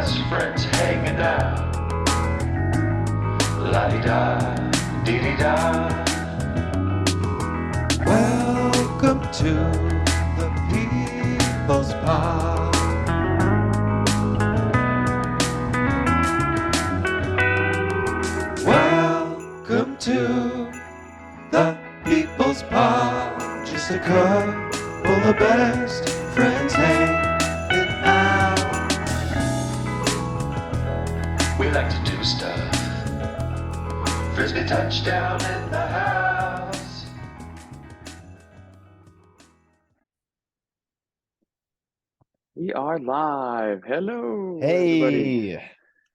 best friends hanging out. La-di-da, dee-dee-da. Welcome to the People's Pod. Welcome to the People's Pod. Just a couple of best friends hanging out. We like to do stuff. Frisbee touchdown in the house. We are live. Hello, everybody.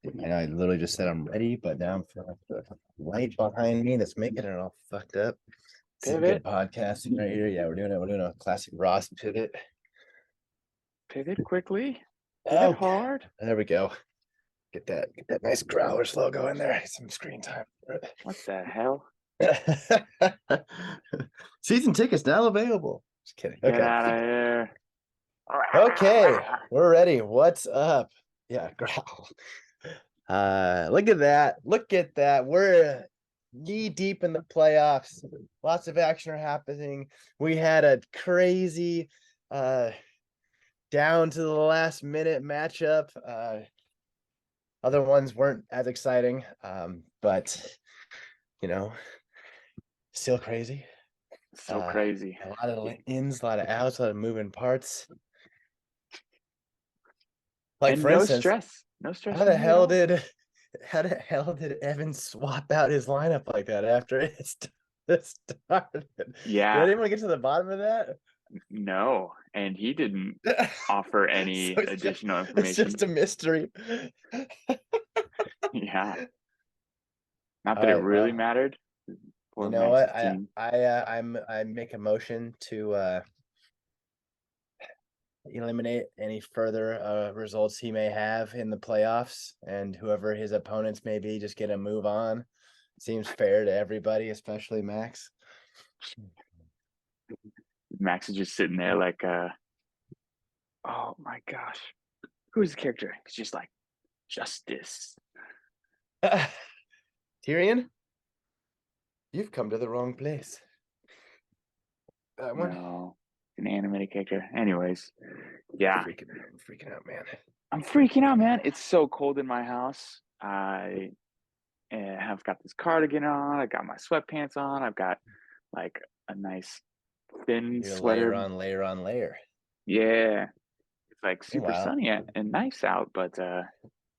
Hey, I literally just said I'm ready, but now I'm feeling the light behind me that's making it all fucked up. This is good podcasting right here. Yeah, we're doing a classic Ross pivot. Pivot quickly. Pivot hard. There we go. Get that nice Growlers logo in there. Some screen time. What the hell? Season tickets now available. Just kidding. Get out of here. Okay, we're ready. What's up? Yeah, growl. Look at that. Look at that. We're knee deep in the playoffs. Lots of action are happening. We had a crazy down to the last minute matchup. Other ones weren't as exciting. But you know, still crazy. So crazy. A lot of ins, a lot of outs, a lot of moving parts. Like, and for no instance, stress. No stress. how the hell did Evan swap out his lineup like that after it started? Yeah. Did anyone get to the bottom of that? No, and he didn't offer any additional information. It's just a mystery. Yeah. Not that it really mattered. You know what? I make a motion to eliminate any further results he may have in the playoffs, and whoever his opponents may be, just get a move on. Seems fair to everybody, especially Max. Max is just sitting there like, oh my gosh, who's the character? It's just like justice. Tyrion, you've come to the wrong place. That one? No, an animated character. Anyways, yeah. I'm freaking out, man. I'm freaking out, man. It's so cold in my house. I have got this cardigan on. I got my sweatpants on. I've got like a nice thin sweater. Layer on layer. Yeah. It's like super sunny and nice out, but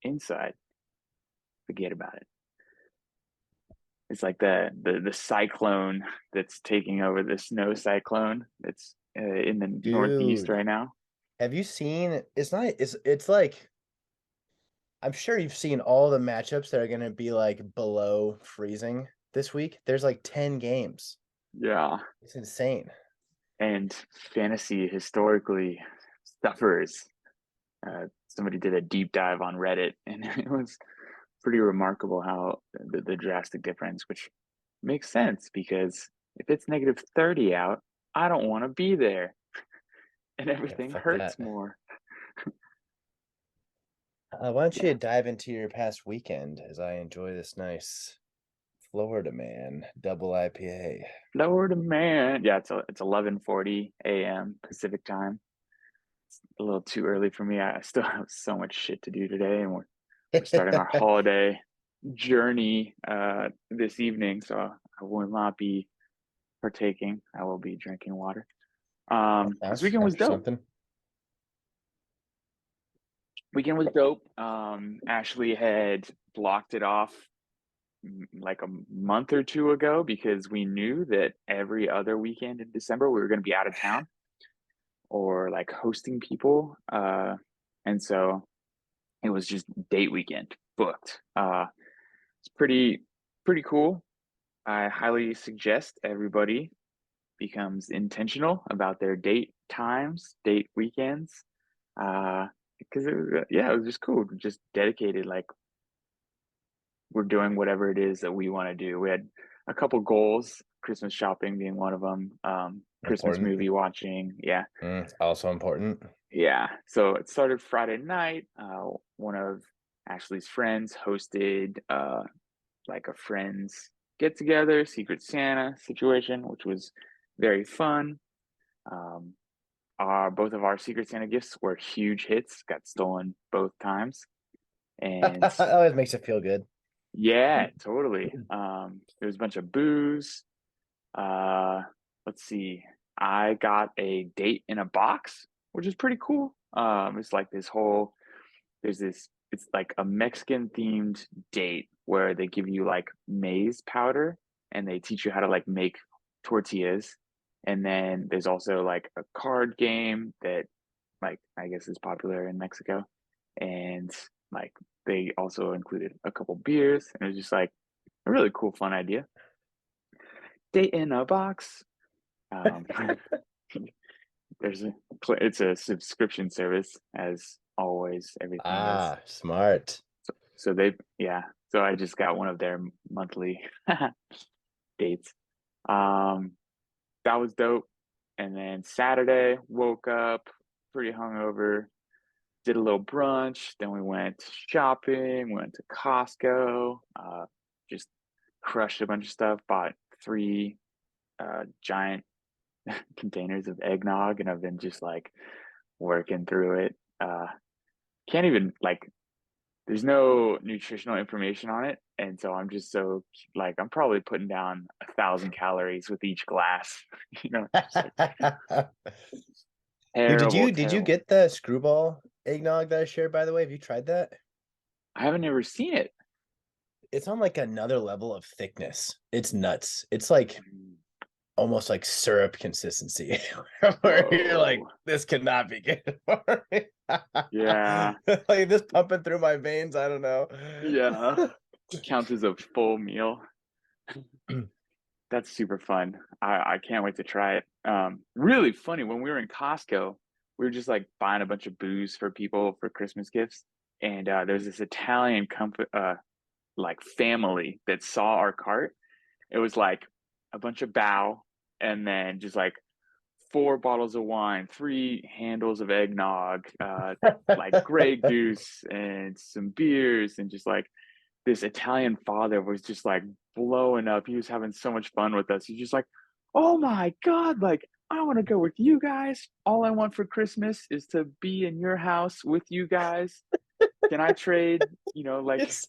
inside, forget about it. It's like the cyclone that's taking over the snow cyclone that's in the Northeast right now. Have you seen? It's like, I'm sure you've seen all the matchups that are going to be like below freezing this week. There's like 10 games. Yeah, it's insane. And fantasy historically suffers. Somebody did a deep dive on Reddit, and it was pretty remarkable how the drastic difference, which makes sense because if it's negative 30 out, I don't want to be there, and everything hurts more. Why don't you dive into your past weekend as I enjoy this nice Florida Man double IPA. Florida Man, yeah, it's 11:40 a.m. Pacific time. It's a little too early for me. I still have so much shit to do today, and we're starting our holiday journey this evening, so I will not be partaking. I will be drinking water. This weekend was dope. Weekend was dope. Ashley had blocked it off like a month or two ago because we knew that every other weekend in December we were going to be out of town or like hosting people. And so it was just date weekend booked. It's pretty cool. I highly suggest everybody becomes intentional about their date times, date weekends. Because it was just cool. Just dedicated, like we're doing whatever it is that we want to do. We had a couple goals, Christmas shopping being one of them, Christmas movie watching. Yeah. Also important. Yeah, so it started Friday night. One of Ashley's friends hosted like a friends get together, Secret Santa situation, which was very fun. Um, both of our Secret Santa gifts were huge hits, got stolen both times. And That always makes it feel good. yeah, totally. There was a bunch of booze. Uh, let's see. I got a date in a box, which is pretty cool. It's like it's like a Mexican themed date where they give you like maize powder and they teach you how to like make tortillas. And then there's also like a card game that like I guess is popular in Mexico. And like they also included a couple beers and it was just like a really cool, fun idea. Date in a box. Um, it's a subscription service as always, everything is. Ah, smart. So yeah. So I just got one of their monthly dates. Um, that was dope. And then Saturday, woke up pretty hungover, did a little brunch. Then we went shopping, went to Costco, just crushed a bunch of stuff, bought three giant containers of eggnog, and I've been just like working through it. Can't even like there's no nutritional information on it, and so I'm just so like I'm probably putting down 1,000 calories with each glass. Just like Dude, terrible, did you terrible. get the screwball eggnog that I shared, by the way? Have you tried that? I haven't ever seen it. It's on like another level of thickness. It's nuts. It's like Mm. almost like syrup consistency where you're like, Whoa. this cannot be good for me. Yeah. Like this pumping through my veins. I don't know. Yeah. Counts as a full meal. That's super fun. I can't wait to try it. Really funny. When we were in Costco, we were just like buying a bunch of booze for people for Christmas gifts, and there's this Italian like family that saw our cart. It was like a bunch of bow, and then just like four bottles of wine, three handles of eggnog, like Grey Goose, and some beers, and just like this Italian father was just like blowing up. He was having so much fun with us. He's just like, oh my God, like, I want to go with you guys. All I want for Christmas is to be in your house with you guys. Can I trade, like, Yes.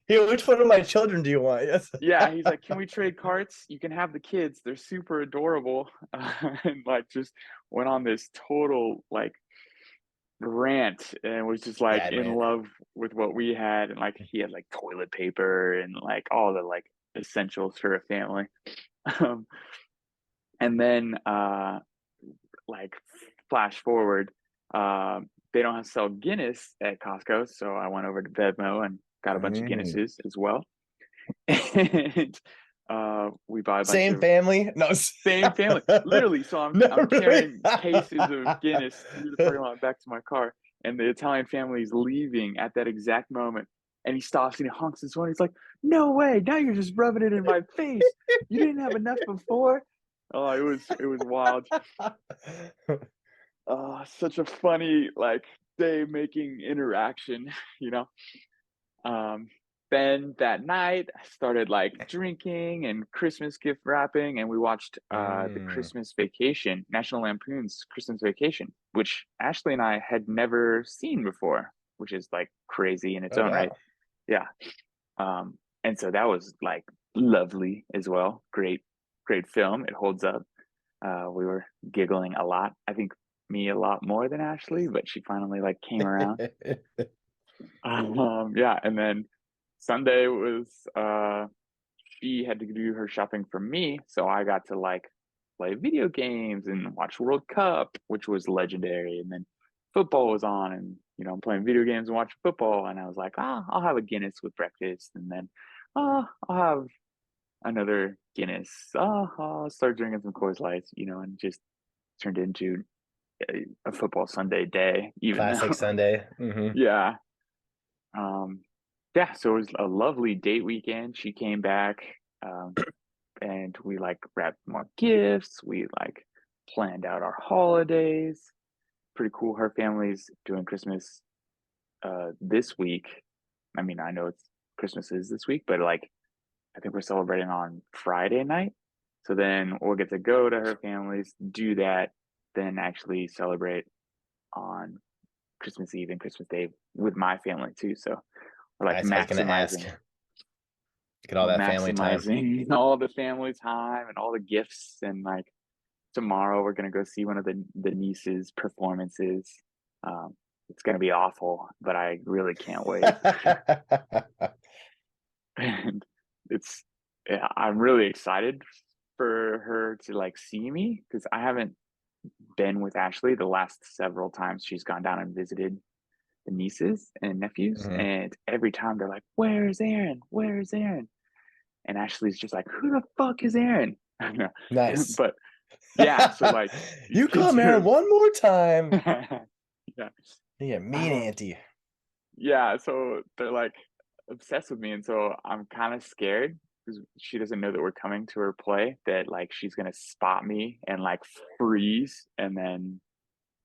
Here, which one of my children do you want? Yes. yeah, he's like, can we trade carts? You can have the kids. They're super adorable. And like, just went on this total like rant and was just like Bad in man. love with what we had, and like he had like toilet paper and like all the like essentials for a family. um, and then like flash forward, they don't have to sell Guinness at Costco, so I went over to Venmo and got a bunch of Mm. Guinnesses as well. And we bought a bunch Same of family? No. same family, literally. So No, I'm really? carrying cases of Guinness through the parking lot back to my car, and the Italian family is leaving at that exact moment. And he stops and he honks his horn. He's like, "No way! Now you're just rubbing it in my face. You didn't have enough before." Oh, it was wild. Oh, such a funny like day making interaction, you know. Um, then that night, I started like drinking and Christmas gift wrapping, and we watched the Mm. Christmas Vacation, National Lampoon's Christmas Vacation, which Ashley and I had never seen before, which is like crazy in its Oh, own right. wow. Yeah. And so that was like lovely as well. Great, great film. It holds up. We were giggling a lot. I think me a lot more than Ashley, but she finally like came around. Yeah, and then Sunday was she had to do her shopping for me, so I got to like play video games and watch World Cup, which was legendary. And then football was on, and I'm playing video games and watching football. And I was like, I'll have a Guinness with breakfast, and then I'll have another Guinness. I'll start drinking some Coors Lights, and just turned into a football Sunday day, even Classic though, Sunday. Hmm. yeah. Um, yeah, so it was a lovely date weekend. She came back, um, and we like wrapped more gifts. We like planned out our holidays. pretty cool. Her family's doing Christmas this week. I mean, I know it's Christmas is this week, but like I think we're celebrating on Friday night. So then we'll get to go to her family's, do that, then actually celebrate on Christmas Eve and Christmas Day with my family too. So we're like Nice. I was gonna ask. maximizing Get all that family time. all the family time and all the gifts. And like tomorrow we're gonna go see one of the niece's performances. It's gonna be awful, but I really can't wait. And it's yeah, I'm really excited for her to like see me because I haven't been with Ashley the last several times she's gone down and visited the nieces and nephews, Mhm. and every time they're like, "Where's Aaron? Where's Aaron?" And Ashley's just like, "Who the fuck is Aaron?" Nice. But yeah, so like you come here one more time. Yeah. Yeah, mean auntie. Yeah, so they're like obsessed with me, and so I'm kind of scared because she doesn't know that we're coming to her play, that like she's gonna spot me and like freeze and then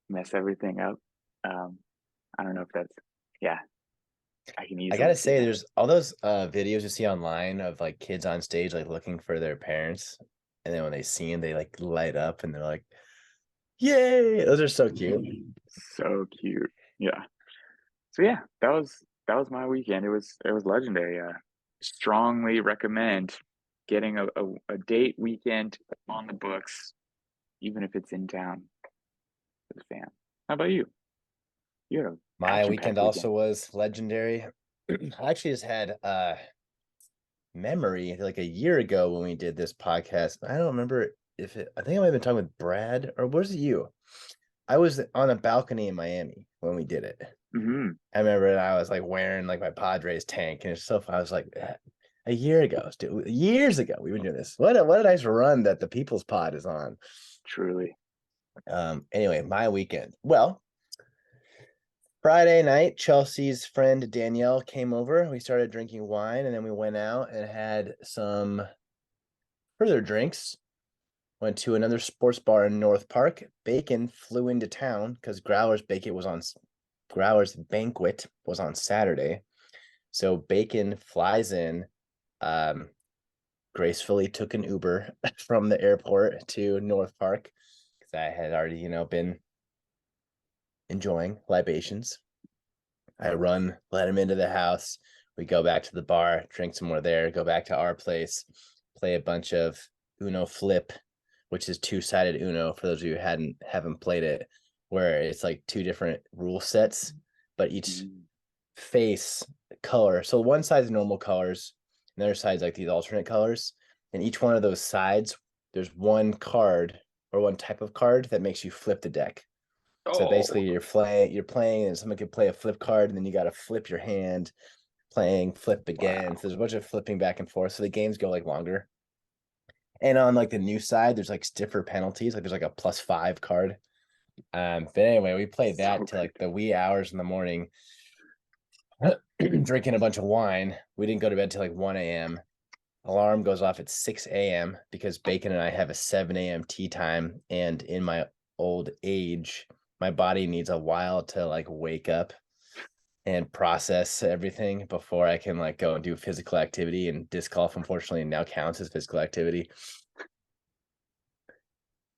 mess everything up. Um, I don't know if that's yeah, I can I easily gotta see say, that. there's all those videos you see online of like kids on stage like looking for their parents, and then when they see them, they like light up and they're like, "Yay!" Those are so cute. So cute. Yeah. So yeah, that was my weekend. It was legendary. Strongly recommend getting a date weekend on the books, even if it's in town for the fam. How about you? You had an My weekend action-packed weekend. also was legendary. I actually just had memory like a year ago when we did this podcast. I don't remember if I think I might have been talking with Brad or was it you? I was on a balcony in Miami when we did it. Hmm. I remember I was like wearing like my Padres tank, and it's so fun. I was like, a year ago, dude, years ago, we've been doing this. What a nice run that the People's Pod is on. Truly. Anyway, my weekend. Well, Friday night, Chelsea's friend Danielle came over. We started drinking wine, and then we went out and had some further drinks. Went to another sports bar in North Park. Bacon flew into town because Growler's banquet was on Saturday. So Bacon flies in, gracefully took an Uber from the airport to North Park because I had already, been enjoying libations. I let him into the house. We go back to the bar, drink some more there, go back to our place, play a bunch of Uno Flip, which is two-sided Uno for those of you who haven't played it, where it's like two different rule sets, but each face color. So one side's normal colors, and the other side's like these alternate colors. And each one of those sides, there's one card or one type of card that makes you flip the deck. So basically Oh, you're playing and someone could play a flip card and then you got to flip your hand, playing flip again. wow. So there's a bunch of flipping back and forth. So the games go like longer. And on like the new side, there's like stiffer penalties. Like there's like a +5 card. But anyway, we played So that till good. like the wee hours in the morning, drinking a bunch of wine. We didn't go to bed till like 1 a.m. Alarm goes off at 6 a.m. because Bacon and I have a 7 a.m. tea time. And in my old age, my body needs a while to like wake up and process everything before I can like go and do physical activity. And disc golf, unfortunately, now counts as physical activity.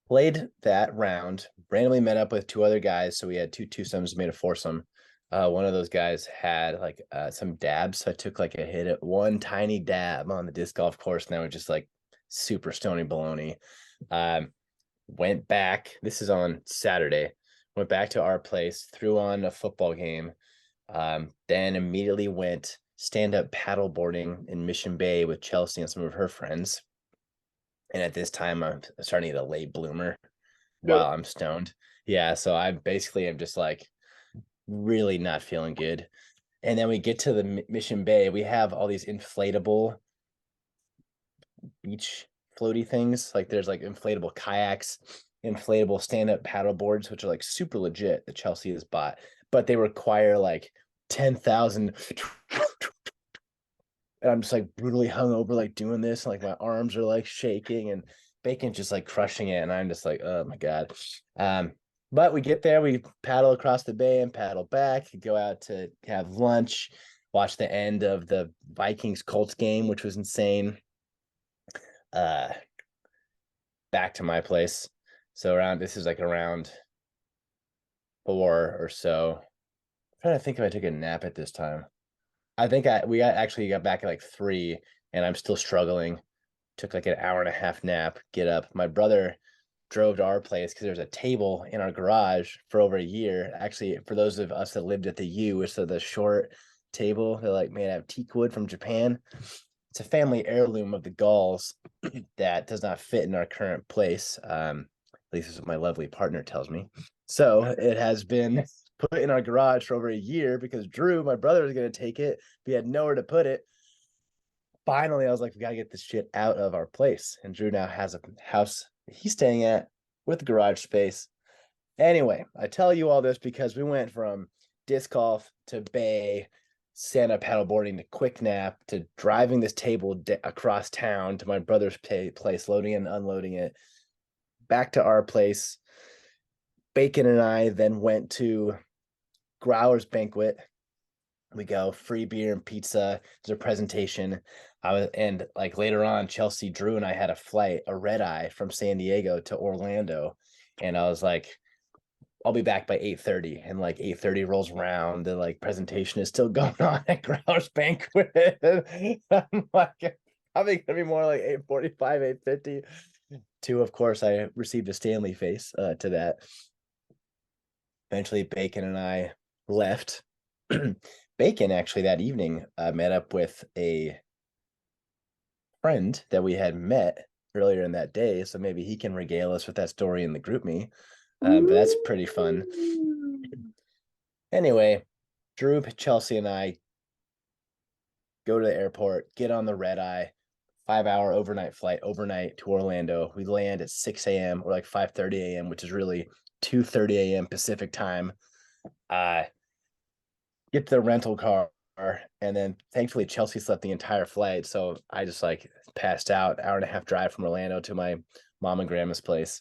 Played that round, randomly met up with two other guys. So we had two twosomes, made a foursome. One of those guys had like some dabs. So I took like a hit at one tiny dab on the disc golf course. And that was just like super stony baloney. Went back. This is on Saturday. Went back to our place, threw on a football game. Then immediately went stand-up paddleboarding in Mission Bay with Chelsea and some of her friends. And at this time, I'm starting to get a late bloomer while I'm stoned. Yeah, so I basically am just like really not feeling good. And then we get to the Mission Bay. We have all these inflatable beach floaty things. Like there's like inflatable kayaks, inflatable stand-up paddle boards, which are like super legit that Chelsea has bought, but they require like 10,000. And I'm just like brutally hungover, like doing this, and like my arms are like shaking, and Bacon's just like crushing it, and I'm just like, oh my god. But we get there, we paddle across the bay and paddle back, go out to have lunch, watch the end of the Vikings Colts game, which was insane. Back to my place. So this is like around 4 or so. I'm trying to think if I took a nap at this time. I think we actually got back at like 3, and I'm still struggling. Took like an hour and a half nap, get up. My brother drove to our place because there's a table in our garage for over a year. Actually, for those of us that lived at the U, it's the short table. They're like made out of teak wood from Japan. It's a family heirloom of the Gauls that does not fit in our current place. At least is what my lovely partner tells me. So it has been put in our garage for over a year because Drew, my brother, was going to take it. We had nowhere to put it. Finally, I was like, we got to get this shit out of our place. And Drew now has a house he's staying at with garage space. Anyway, I tell you all this because we went from disc golf to bay, stand-up paddleboarding to quick nap to driving this table across town to my brother's place, loading and unloading it, back to our place. Bacon and I then went to Growler's Banquet. We go free beer and pizza. There's a presentation. And like later on, Chelsea, Drew, and I had a red eye from San Diego to Orlando. And I was like, I'll be back by 8:30. And like 8:30 rolls around. The like presentation is still going on at Growler's Banquet. I'm like, probably gonna be more like 8:45, 8:50. Of course, I received a Stanley face to that. Eventually, Bacon and I left. Bacon actually that evening met up with a friend that we had met earlier in that day, so maybe he can regale us with that story in the group me. But that's pretty fun. Anyway, Drew, Chelsea, and I go to the airport, get on the red eye, 5-hour overnight flight overnight to Orlando. We land at 6 a.m. or like 5:30 a.m., which is really 2:30 a.m. Pacific time. Get to the rental car, and then thankfully Chelsea slept the entire flight, so I just like passed out. Hour and a half drive from Orlando to my mom and grandma's place.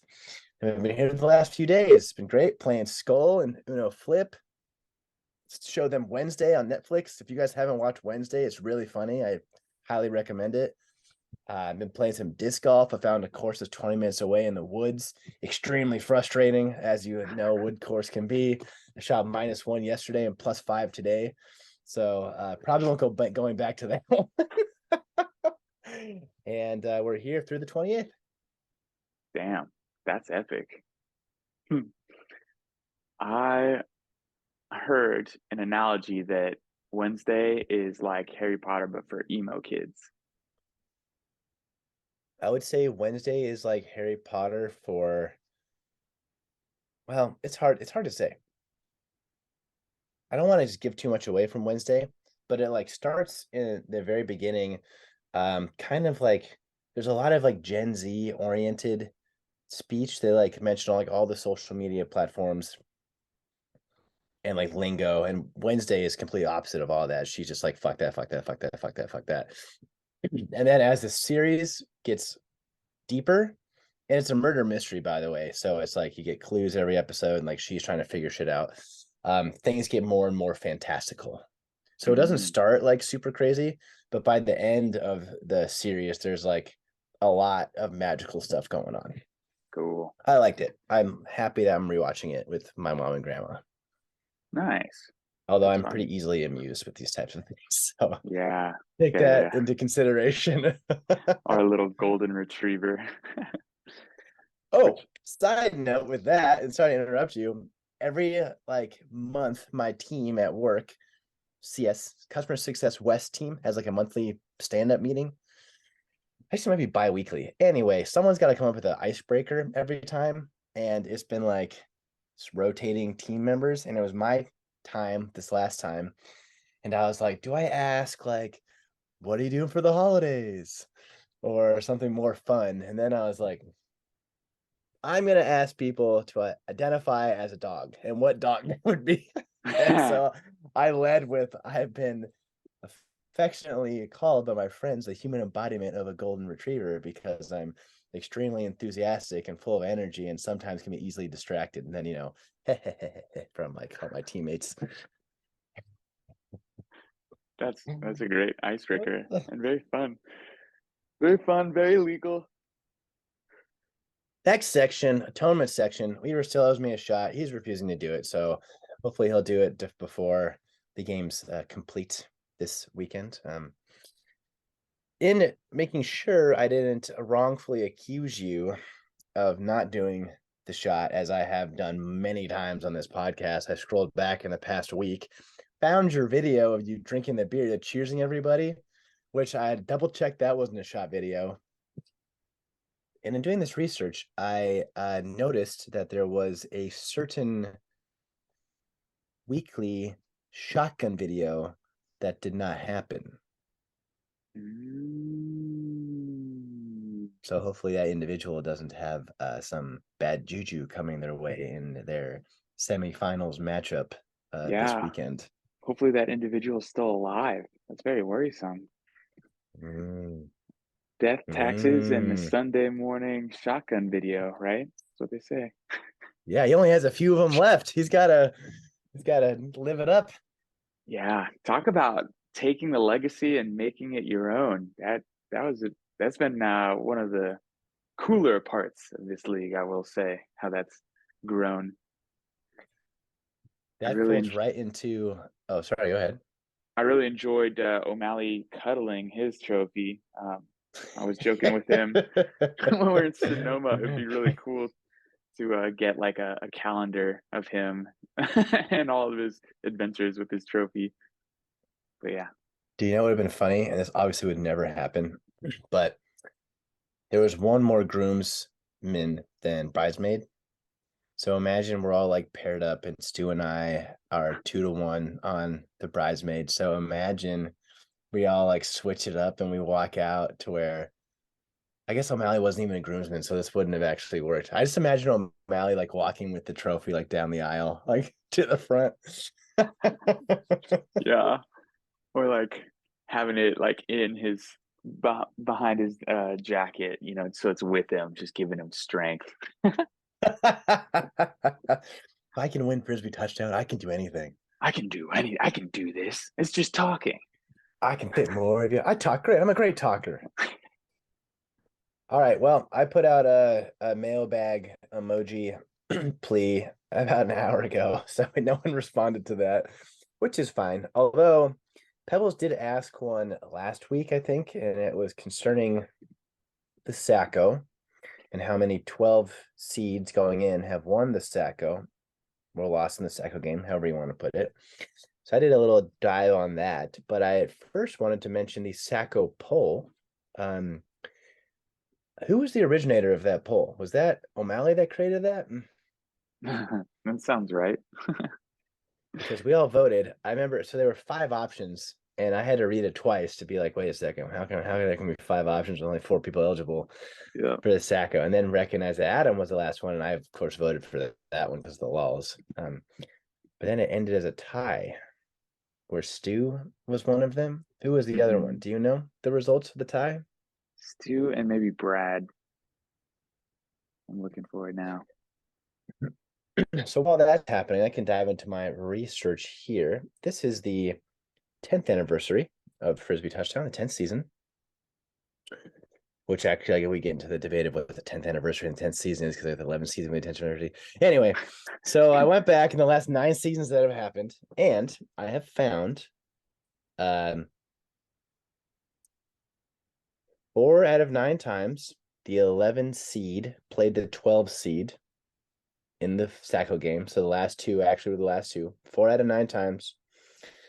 And I've been here the last few days. It's been great playing Skull and Uno Flip. Show them Wednesday on Netflix. If you guys haven't watched Wednesday, it's really funny. I highly recommend it. I've been playing some disc golf. I found a course that's 20 minutes away in the woods. Extremely frustrating, as you know, wood course can be. I shot -1 yesterday and +5 today. So probably won't go going back to that. And we're here through the 28th. Damn, that's epic. I heard an analogy that Wednesday is like Harry Potter, but for emo kids. I would say Wednesday is like Harry Potter for, well, it's hard to say. I don't want to just give too much away from Wednesday, but it like starts in the very beginning. Kind of like there's a lot of like Gen Z oriented speech. They like mention on like all the social media platforms and like lingo. And Wednesday is completely opposite of all that. She's just like, fuck that, fuck that, fuck that, fuck that, fuck that. And then as the series gets deeper, and it's a murder mystery, by the way. So it's like you get clues every episode, and like she's trying to figure shit out. Things get more and more fantastical. So it doesn't start like super crazy, but by the end of the series, there's like a lot of magical stuff going on. Cool. I liked it. I'm happy that I'm rewatching it with my mom and grandma. Nice. Although That's I'm fun. pretty easily amused with these types of things. So Yeah. take that into consideration. Our little golden retriever. Oh, side note with that, and sorry to interrupt you. Every like month, my team at work, CS Customer Success West team, has like a monthly stand-up meeting. Actually, it might be bi-weekly. Anyway, someone's got to come up with an icebreaker every time, and it's been like it's rotating team members, and it was my time this last time, and I was like, do I ask like, what are you doing for the holidays, or something more fun? And then I was like, I'm gonna ask people to identify as a dog and what dog it would be. And so I led with, I've been affectionately called by my friends the human embodiment of a golden retriever because I'm extremely enthusiastic and full of energy, and sometimes can be easily distracted. And then, from like all my teammates. That's a great icebreaker and very fun. Very fun, very legal. Next section, atonement section. Weaver still owes me a shot. He's refusing to do it, so hopefully he'll do it before the game's complete this weekend. In making sure I didn't wrongfully accuse you of not doing the shot, as I have done many times on this podcast, I scrolled back in the past week, found your video of you drinking the beer, cheersing everybody, which I double checked that wasn't a shot video. And in doing this research, I noticed that there was a certain weekly shotgun video that did not happen. So hopefully that individual doesn't have some bad juju coming their way in their semifinals matchup this weekend. Hopefully that individual is still alive. That's very worrisome. Death, taxes, and the Sunday morning shotgun video, right? That's what they say. Yeah, he only has a few of them left. He's gotta live it up. Yeah, talk about taking the legacy and making it your own. That's been one of the cooler parts of this league, I will say, how that's grown. That folds right into. Oh, sorry. Go ahead. I really enjoyed O'Malley cuddling his trophy. I was joking with him when we're in Sonoma. It'd be really cool to get like a calendar of him and all of his adventures with his trophy. But yeah. Do you know what would have been funny? And this obviously would never happen, but there was one more groomsman than bridesmaid. So imagine we're all like paired up, and Stu and I are 2-1 on the bridesmaid. So imagine we all like switch it up and we walk out to where, I guess O'Malley wasn't even a groomsman, so this wouldn't have actually worked. I just imagine O'Malley like walking with the trophy like down the aisle, like to the front. Yeah. Or like having it like in his behind his jacket, so it's with him, just giving him strength. If I can win Frisbee touchdown, I can do anything. I can do this. It's just talking. I can fit more of you. I talk great. I'm a great talker. All right. Well, I put out a mailbag emoji plea about an hour ago, so no one responded to that, which is fine. Although Pebbles did ask one last week, I think, and it was concerning the Sacko and how many 12 seeds going in have won the Sacko or lost in the Sacko game, however you want to put it. So I did a little dive on that, but I at first wanted to mention the Sacko poll. Who was the originator of that poll? Was that O'Malley that created that? That sounds right. Because we all voted. I remember, so there were 5 options, and I had to read it twice to be like, wait a second, how there can be 5 options with only 4 people eligible for the Sacko, and then recognize that Adam was the last one, and I of course voted for that one because of the laws. But then it ended as a tie, where Stu was one of them. Who was the other one? Do you know the results of the tie? Stu and maybe Brad. I'm looking for it now. So while that's happening, I can dive into my research here. This is the 10th anniversary of Frisbee Touchdown, the 10th season, which actually we get into the debate of what the 10th anniversary and the 10th season is, because the 11th season with the 10th anniversary. Anyway, so I went back in the last 9 seasons that have happened, and I have found 4 out of 9 times the 11 seed played the 12 seed in the Sacko game. So the last 2 actually were the last 2. 4 out of 9 times.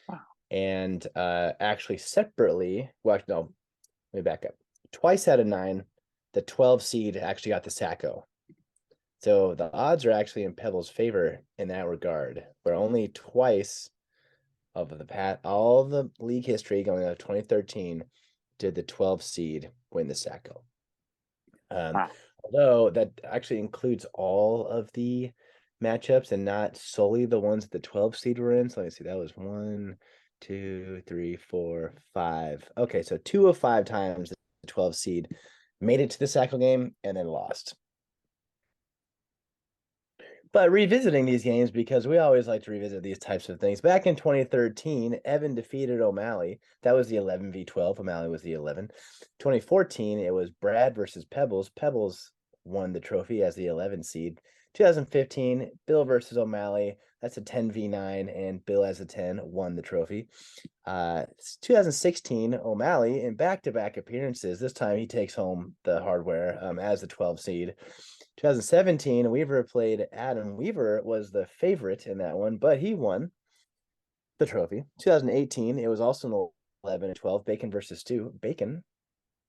Wow. And actually separately, well, no, let me back up. Twice out of 9, the 12 seed actually got the Sacko. So the odds are actually in Pebbles' favor in that regard, where only twice of all the league history going out of 2013 did the 12 seed win the Sacko. Wow. Although that actually includes all of the matchups and not solely the ones that the 12 seed were in. So let me see, that was 1, 2, 3, 4, 5. Okay, so 2 of 5 times the 12 seed made it to the Sacko game, and then lost. But revisiting these games, because we always like to revisit these types of things. Back in 2013, Evan defeated O'Malley. That was the 11v12. O'Malley was the 11. 2014, it was Brad versus Pebbles. Pebbles won the trophy as the 11 seed. 2015, Bill versus O'Malley. That's a 10v9, and Bill as a 10 won the trophy. 2016, O'Malley in back-to-back appearances. This time he takes home the hardware as the 12 seed. 2017, Weaver played Adam. Weaver was the favorite in that one, but he won the trophy. 2018, it was also an 11 and 12, Bacon versus Stu. Bacon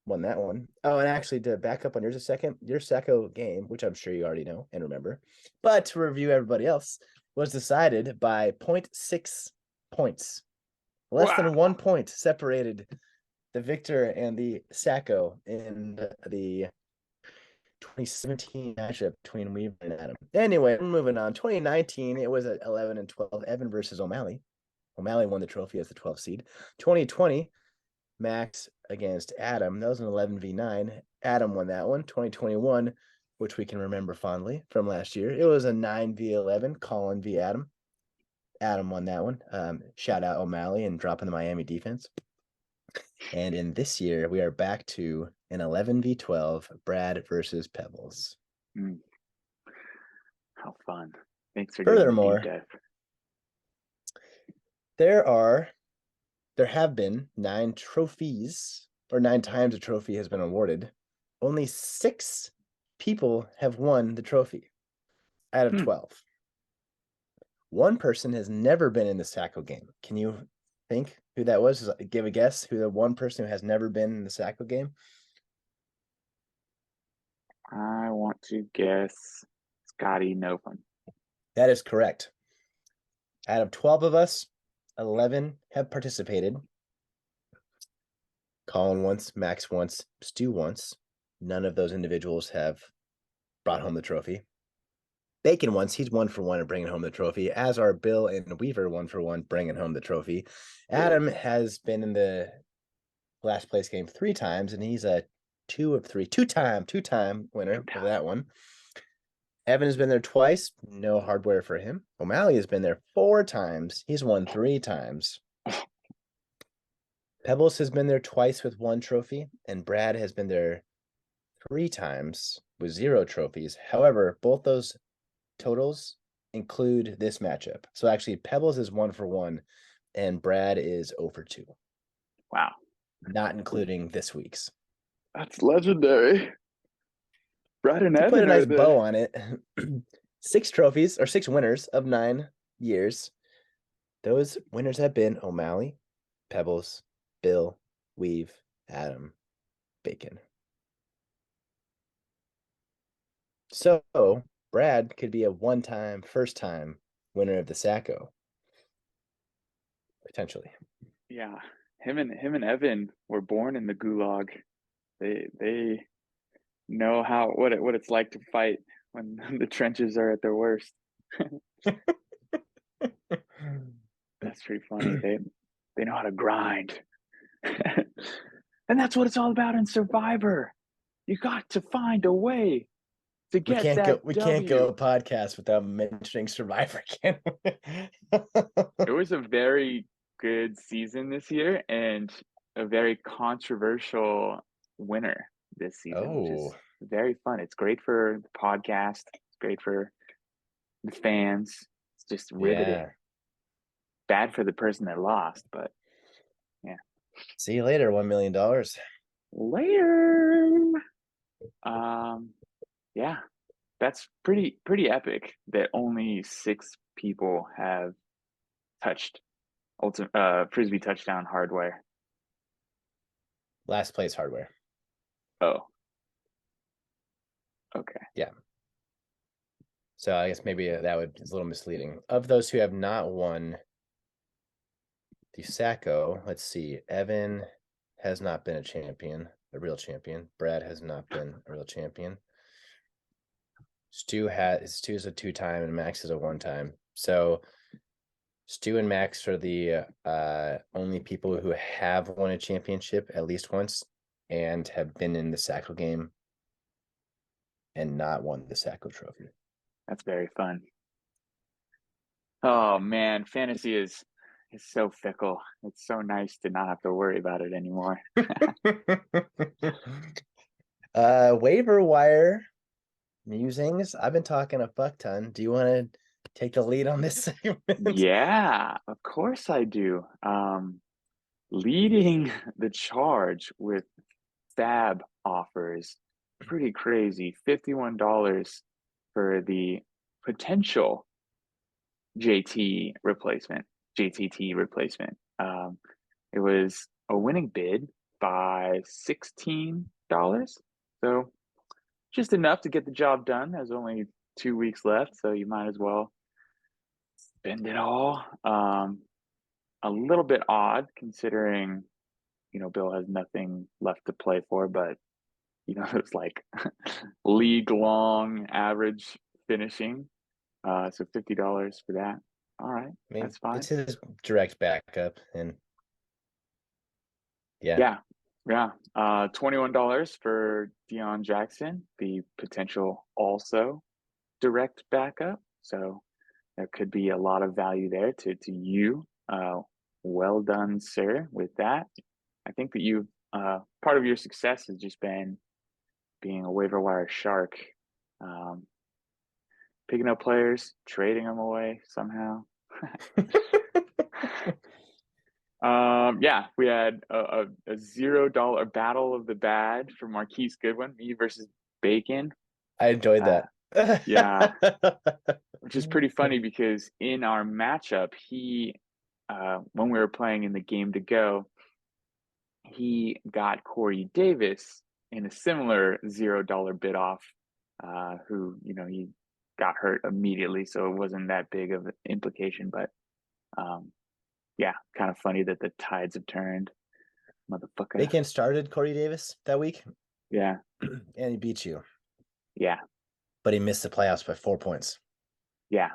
won that one. Oh, and actually, to back up on yours a second, your Sacko game, which I'm sure you already know and remember, but to review everybody else, was decided by 0.6 points. Less than 1 point separated the victor and the Sacko in the 2017 matchup between Weaver and Adam. Anyway, moving on. 2019, it was at 11 and 12, Evan versus O'Malley. O'Malley won the trophy as the 12th seed. 2020, Max against Adam. That was an 11v9. Adam won that one. 2021, which we can remember fondly from last year, it was a 9v11, Colin v. Adam. Adam won that one. Shout out O'Malley and dropping the Miami defense. And in this year, we are back to an 11v12, Brad versus Pebbles. How fun. Thanks for doing Furthermore, the deep dive. there have been 9 trophies, or 9 times a trophy has been awarded. Only 6 people have won the trophy out of 12. One person has never been in the Sacko game. Can you think who that was? Give a guess who the one person who has never been in the Sacko game? I want to guess Scotty Novum. That is correct. Out of 12 of us, 11 have participated. Colin once, Max once, Stu once. None of those individuals have brought home the trophy. Bacon once, he's 1 for 1 in bringing home the trophy, as are Bill and Weaver 1 for 1 bringing home the trophy. Adam has been in the last place game 3 times, and he's a 2 of 3, two-time winner of that one. Evan has been there twice, no hardware for him. O'Malley has been there 4 times. He's won 3 times. Pebbles has been there twice with 1 trophy, and Brad has been there 3 times with 0 trophies. However, both those totals include this matchup. So actually, Pebbles is 1 for 1, and Brad is 0 for 2. Wow. Not including this week's. That's legendary. Brad and Evan put a nice are bow on it. 6 trophies, or 6 winners of 9 years. Those winners have been O'Malley, Pebbles, Bill, Weave, Adam, Bacon. So Brad could be a first-time winner of the Sacko. Potentially. Yeah. Him and Evan were born in the gulag. They know what it's like to fight when the trenches are at their worst. That's pretty funny. They know how to grind. And that's what it's all about in Survivor. You got to find a way to get we can't go a podcast without mentioning Survivor again. It was a very good season this year and a very controversial winner this season, which is very fun. It's great for the podcast. It's great for the fans. It's just riveting. Yeah. Bad for the person that lost, but yeah. See you later, $1 million. Later. Yeah, that's pretty epic that only 6 people have touched Frisbee touchdown hardware. Last place hardware. Oh. Okay. Yeah. So I guess maybe is a little misleading. Of those who have not won the Sacko, let's see. Evan has not been a real champion. Brad has not been a real champion. Stu is a 2-time and Max is a 1-time. So Stu and Max are the only people who have won a championship at least once, and have been in the Sacko game and not won the Sacko trophy. That's very fun. Oh man, fantasy is so fickle. It's so nice to not have to worry about it anymore. Waiver wire musings. I've been talking a fuck ton. Do you want to take the lead on this segment? Yeah, of course I do. Leading the charge with fab offers, pretty crazy. $51 for the potential JT replacement, JTT replacement. It was a winning bid by $16. So just enough to get the job done. There's only 2 weeks left, so you might as well spend it all. A little bit odd considering, Bill has nothing left to play for, but it's like league long average finishing. So $50 for that. All right, I mean, that's fine. it's his direct backup, and yeah. $21 for Deion Jackson, the potential also direct backup. So there could be a lot of value there to you. Well done, sir, with that. I think that you part of your success has just been being a waiver wire shark, picking up players, trading them away somehow. We had a $0 battle of the bad for Marquise Goodwin, me versus Bacon. I enjoyed that. Yeah, which is pretty funny because in our matchup, he when we were playing in the game to go, he got Corey Davis in a similar $0 bid off, who he got hurt immediately, so it wasn't that big of an implication, but kind of funny that the tides have turned, motherfucker. Bacon started Corey Davis that week. Yeah. And he beat you. Yeah. But he missed the playoffs by 4 points. Yeah.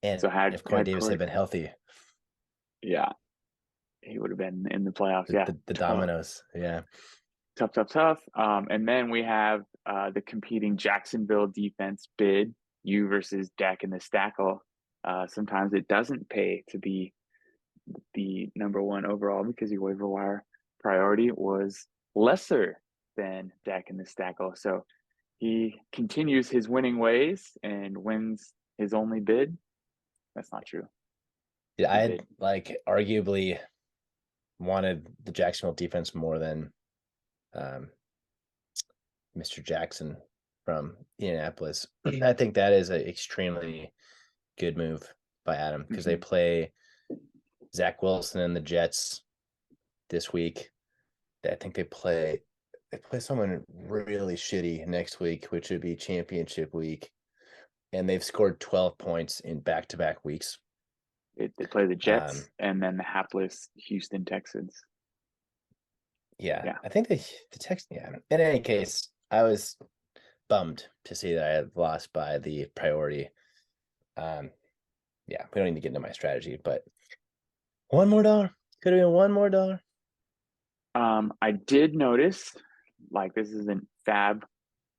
And so if Corey Davis had been healthy, yeah, he would have been in the playoffs. The dominoes. Yeah. Tough. And then we have the competing Jacksonville defense bid, you versus Dak and the Stackle. Sometimes it doesn't pay to be the number one overall because your waiver wire priority was lesser than Dak and the Stackle. So he continues his winning ways and wins his only bid. That's not true. Yeah, I had arguably wanted the Jacksonville defense more than Mr. Jackson from Indianapolis. I think that is an extremely good move by Adam because they play Zach Wilson and the Jets this week. I think they play someone really shitty next week, which would be championship week. And they've scored 12 points in back-to-back weeks. They play the Jets and then the hapless Houston Texans. Yeah. I think the Texans. Yeah. In any case, I was bummed to see that I had lost by the priority. We don't need to get into my strategy, but $1 more. Could have been $1 more. I did notice, this isn't fab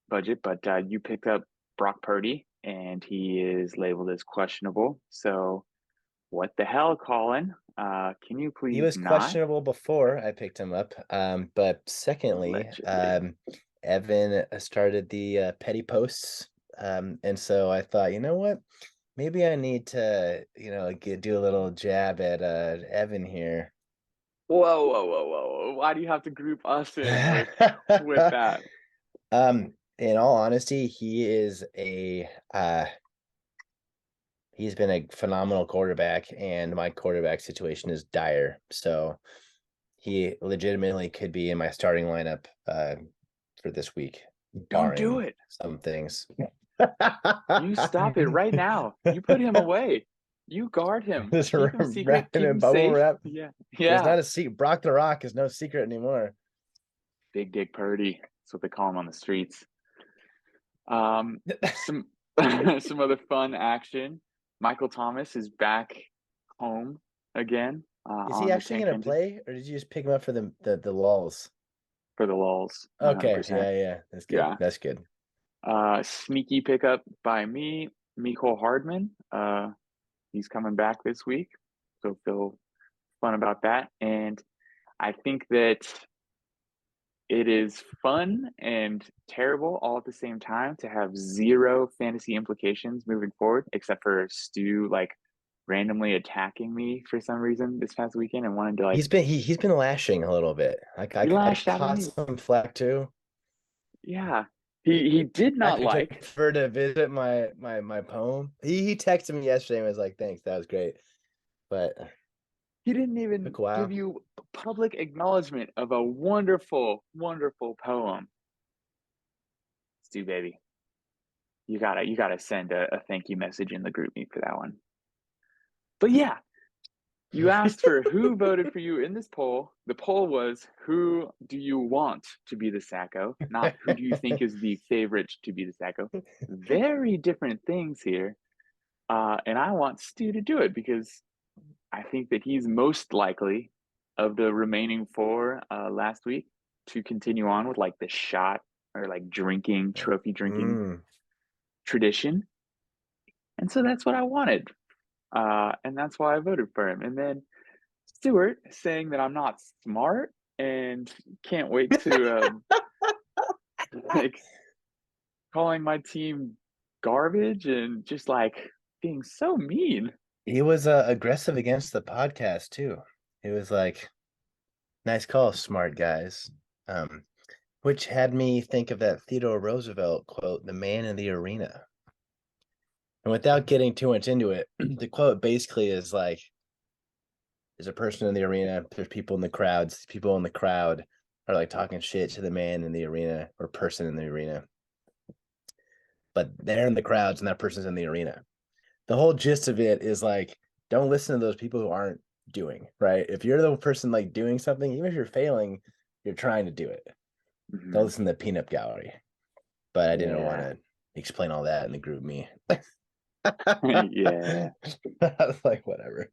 budget, but you picked up Brock Purdy, and he is labeled as questionable. So, what the hell, Colin? Can you please? He was questionable before I picked him up. But secondly, Evan started the petty posts, and so I thought, you know what? Maybe I need to, do a little jab at Evan here. Whoa! Why do you have to group us in with that? In all honesty, he's been a phenomenal quarterback, and my quarterback situation is dire. So he legitimately could be in my starting lineup for this week. Don't do it. Some things. You stop it right now. You put him away. You guard him. Just keep him secret. Keep him bubble safe. wrap. Yeah. It's not a secret. Brock the Rock is no secret anymore. Big Dick Purdy. That's what they call him on the streets. Some other fun action. Michael Thomas is back home again. Is he actually going to play, or did you just pick him up for the lulls? for the lulls. Okay, 100%. yeah, that's good. Yeah. That's good. Sneaky pickup by me, Mecole Hardman. He's coming back this week, so feel fun about that. And I think that it is fun and terrible all at the same time to have zero fantasy implications moving forward, except for Stu like randomly attacking me for some reason this past weekend and wanted to like He's been lashing a little bit. Like he I lashed out at caught me. some flack too. Yeah. He did not Actually like took for to visit my poem. He texted me yesterday and was like, "Thanks, that was great." But he didn't even took a while. give you public acknowledgement of a wonderful, wonderful poem. Stu baby. You gotta send a thank you message in the group meet for that one. But yeah, you asked for who voted for you in this poll. The poll was who do you want to be the Sacko, not who do you think is the favorite to be the Sacko. Very different things here. And I want Stu to do it because I think that he's most likely of the remaining four last week to continue on with like the shot or like trophy drinking tradition. And so that's what I wanted. And that's why I voted for him. And then Stuart saying that I'm not smart and can't wait to like calling my team garbage and just like being so mean. He was aggressive against the podcast too. He was like, "Nice call, smart guys," which had me think of that Theodore Roosevelt quote, "The man in the arena." And without getting too much into it, the quote basically is like, "There's a person in the arena. There's people in the crowds. People in the crowd are like talking shit to the man in the arena or person in the arena, but they're in the crowds and that person's in the arena." The whole gist of it is like, don't listen to those people who aren't doing, right? If you're the person like doing something, even if you're failing, you're trying to do it. Mm-hmm. Don't listen to the peanut gallery. But I didn't want Yeah. to explain all that in the group me. Yeah. I was like, whatever.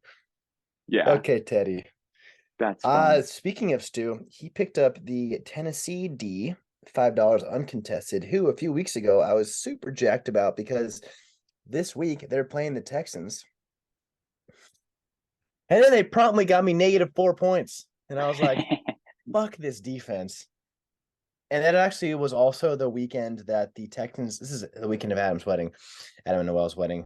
Yeah. Okay, Teddy. That's fun. Speaking of Stu, he picked up the Tennessee D, $5 uncontested, who a few weeks ago I was super jacked about because this week they're playing the Texans. And then they promptly got me -4 points. And I was like, fuck this defense. And that actually was also the weekend that the Texans, this is the weekend of Adam and Noel's wedding.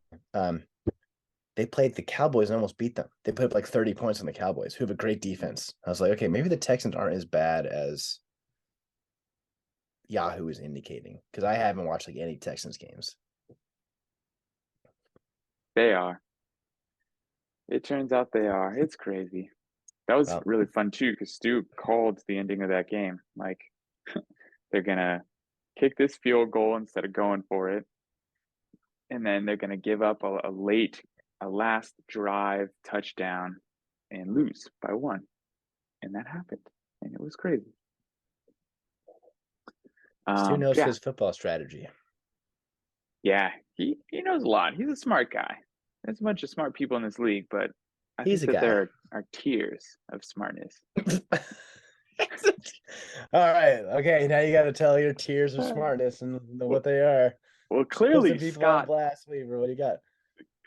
They played the Cowboys and almost beat them. They put up like 30 points on the Cowboys, who have a great defense. I was like, okay, maybe the Texans aren't as bad as Yahoo is indicating, because I haven't watched like any Texans games. They are. It turns out they are. It's crazy. That was really fun too, because Stu called the ending of that game. Like they're gonna kick this field goal instead of going for it, and then they're gonna give up a last drive touchdown and lose by 1. And that happened. And it was crazy. Stu knows Yeah. his football strategy. Yeah, he knows a lot. He's a smart guy. There's a bunch of smart people in this league, but I He's think a that guy. there are tiers of smartness. All right. Okay. Now you got to tell your tiers of smartness and what they are. Well, Put clearly some people on Scott. blast, Weaver. What do you got?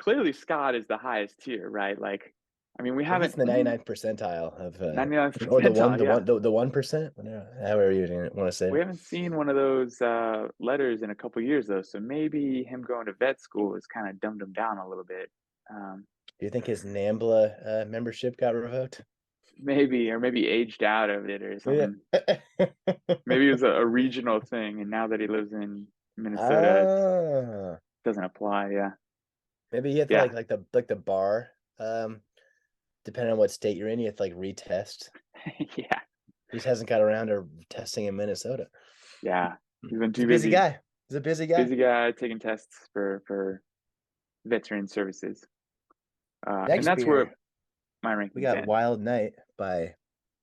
Clearly Scott is the highest tier, right? Like, I mean, we Well, he's haven't in the 99th percentile of 99th or the percentile. the 1%, however you want to say. We haven't seen one of those letters in a couple years though, so maybe him going to vet school has kind of dumbed him down a little bit. Do you think his NAMBLA membership got revoked? Maybe, or maybe aged out of it or something. Yeah. Maybe it was a regional thing, and now that he lives in Minnesota, it doesn't apply. Yeah. Maybe you have to Yeah. like the bar. Depending on what state you're in, you have to like retest. Yeah. He just hasn't got around to testing in Minnesota. Yeah. He's been too busy guy. He's a busy guy. Busy guy taking tests for veteran services. And that's where my rankings we got end. Wild Night by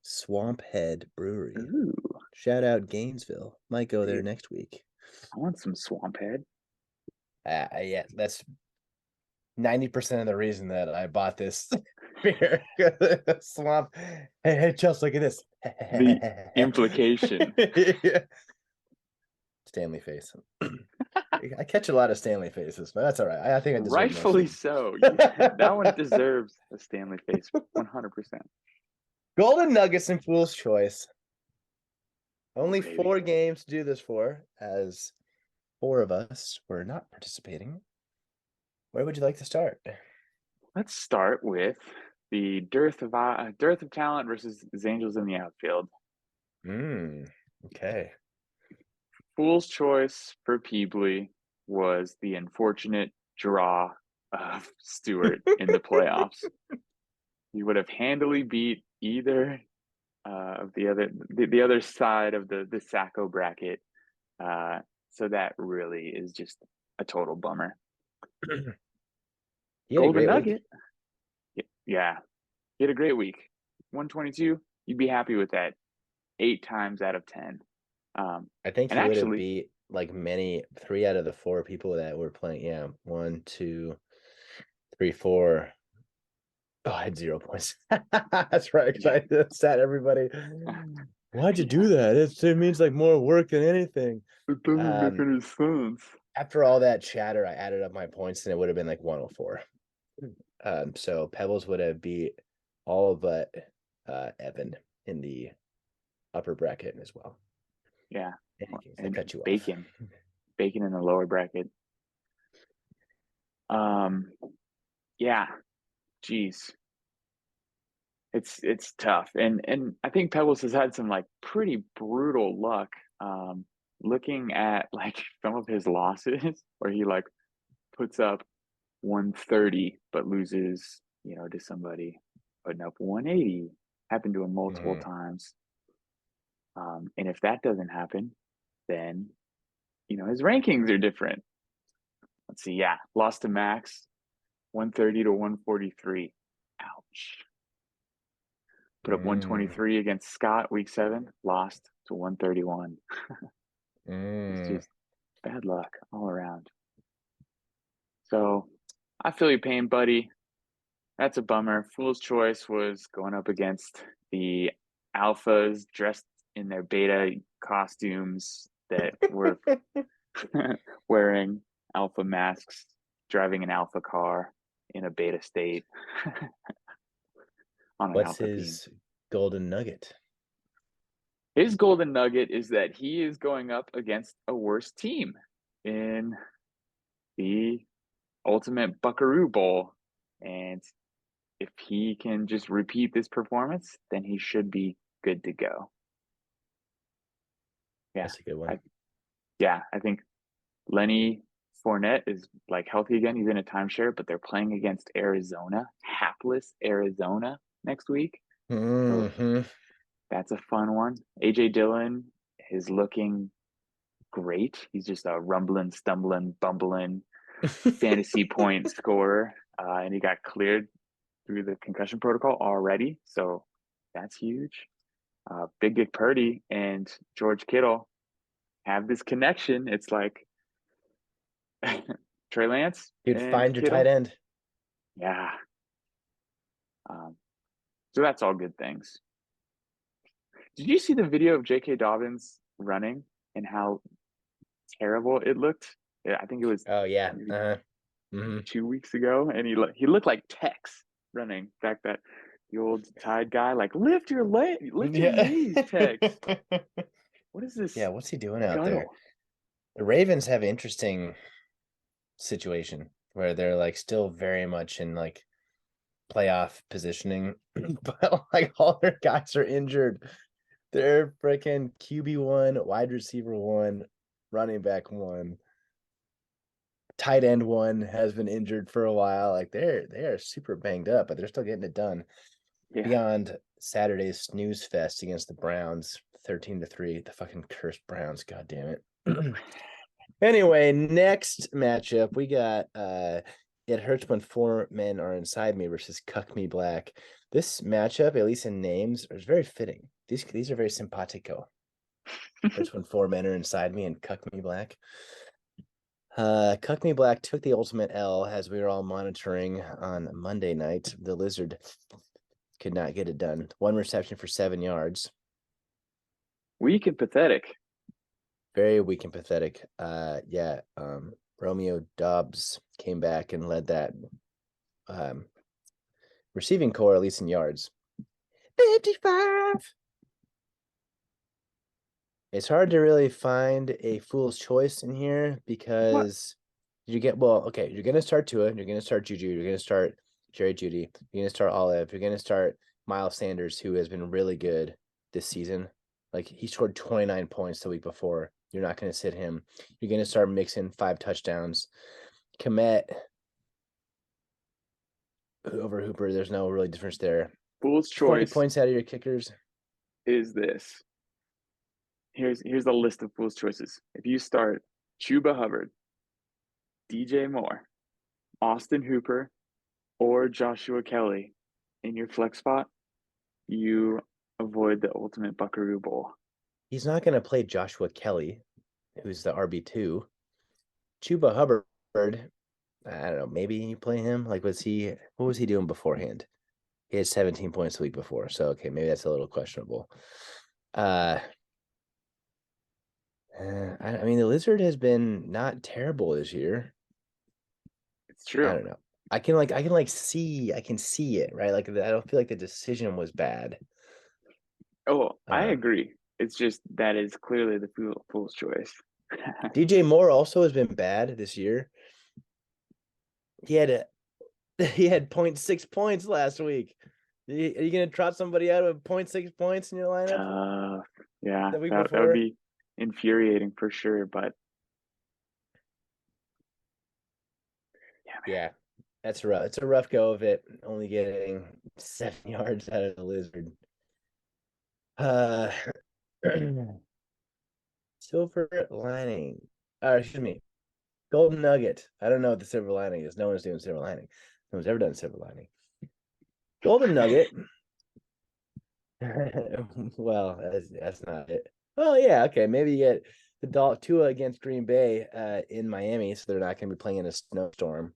Swamphead Brewery. Ooh. Shout out Gainesville. Might go there next week. I want some Swamphead. Yeah, that's 90% of the reason that I bought this Beer. Swamp. Hey, Chelsea, look at this. The implication. Yeah. Stanley face. I catch a lot of Stanley faces, but that's all right. I think I deserve most of Rightfully them. so. That one deserves a Stanley face, 100%. Golden Nuggets and Fool's Choice. Only baby. 4 games to do this for, as 4 of us were not participating. Where would you like to start? Let's start with the dearth of talent versus the Angels in the outfield. Okay. Fool's choice for Peebly was the unfortunate draw of Stewart in the playoffs. He would have handily beat either of the other side of the Sacko bracket. So that really is just a total bummer. Golden Nugget. Yeah. He had a great week. 122, you'd be happy with that 8 times out of 10. I think he would have beat like 3 out of the 4 people that were playing. Yeah, 1, 2, 3, 4. Oh, I had 0 points. That's right. Because I sat everybody. Why'd you do that? It means like more work than anything. It doesn't make any sense. After all that chatter, I added up my points and it would have been like 104. So Pebbles would have beat all but Evan in the upper bracket as well. Yeah. I cut you Bacon. Bacon in the lower bracket. Yeah. Jeez. It's tough. And I think Pebbles has had some like pretty brutal luck. Looking at like some of his losses where he like puts up 130 but loses, to somebody putting up 180. Happened to him multiple times. And if that doesn't happen, then his rankings are different. Let's see. Yeah, lost to Max, 130 to 143. Ouch. Put up 123 against Scott week 7, lost to 131. It's just bad luck all around. So I feel your pain, buddy. That's a bummer. Fool's choice was going up against the alphas dressed in their beta costumes that were wearing alpha masks, driving an alpha car in a beta state. What's his golden nugget? His golden nugget is that he is going up against a worse team in the ultimate Buckaroo Bowl. And if he can just repeat this performance, then he should be good to go. Yeah, that's a good one. I think Lenny Fournette is like healthy again. He's in a timeshare, but they're playing against Arizona, hapless Arizona next week. So that's a fun one. AJ Dillon is looking great. He's just a rumbling, stumbling, bumbling fantasy point scorer. And he got cleared through the concussion protocol already. So that's huge. Big Dick Purdy and George Kittle have this connection. It's like Trey Lance. Dude, find your Kittle. tight end. Yeah. So that's all good things. Did you see the video of J.K. Dobbins running and how terrible it looked? Yeah, I think it was. Oh yeah. 2 weeks ago, and he looked like Tex running. In fact, that the old Tide guy, like lift your knees, Tex. What is this? Yeah, what's he doing out there? The Ravens have an interesting situation where they're like still very much in like playoff positioning, but like all their guys are injured. They're freaking QB1, wide receiver 1, running back 1, tight end 1 has been injured for a while. Like they are super banged up, but they're still getting it done. Yeah. Beyond Saturday's snooze fest against the Browns, 13-3, the fucking cursed Browns. God damn it. Anyway, next matchup we got It Hurts When 4 Men Are Inside Me versus Cuck Me Black. This matchup, at least in names, is very fitting. These are very simpatico. Hurts When 4 Men Are Inside Me and Cuck Me Black. Cuck Me Black took the ultimate L as we were all monitoring on Monday night. The Lizard could not get it done. 1 reception for 7 yards. Weak and pathetic. Very weak and pathetic. Romeo Dobbs came back and led that receiving core, at least in yards. 55. It's hard to really find a fool's choice in here because you're gonna start Tua, you're gonna start Juju, you're gonna start Jerry Judy, you're gonna start Olive, you're gonna start Miles Sanders, who has been really good this season. Like he scored 29 points the week before. You're not gonna sit him. You're gonna start mixing 5 touchdowns. Komet over Hooper. There's no really difference there. Fool's 20 choice points out of your kickers. is this. Here's the list of fool's choices. If you start Chuba Hubbard, DJ Moore, Austin Hooper, or Joshua Kelly in your flex spot, you avoid the ultimate Buckaroo Bowl. He's not gonna play Joshua Kelly, who's the RB2. Chuba Hubbard, I don't know, maybe you play him. Like, what was he doing beforehand? He had 17 points the week before. So, okay, maybe that's a little questionable. I mean, the Lizard has been not terrible this year. It's true. I don't know. I can see it, right? Like, I don't feel like the decision was bad. Oh, I agree. It's just that is clearly the fool's choice. DJ Moore also has been bad this year. He had 0.6 points last week. Are you gonna trot somebody out with 0.6 points in your lineup? Yeah, the week that before? would be infuriating for sure. But yeah, that's rough. It's a rough go of it. Only getting 7 yards out of the Lizard. Silver lining. Excuse me. Golden nugget. I don't know what the silver lining is. No one's doing silver lining. No one's ever done silver lining. Golden nugget. Well, that's not it. Well, yeah, okay. Maybe you get the Tua against Green Bay in Miami, so they're not going to be playing in a snowstorm.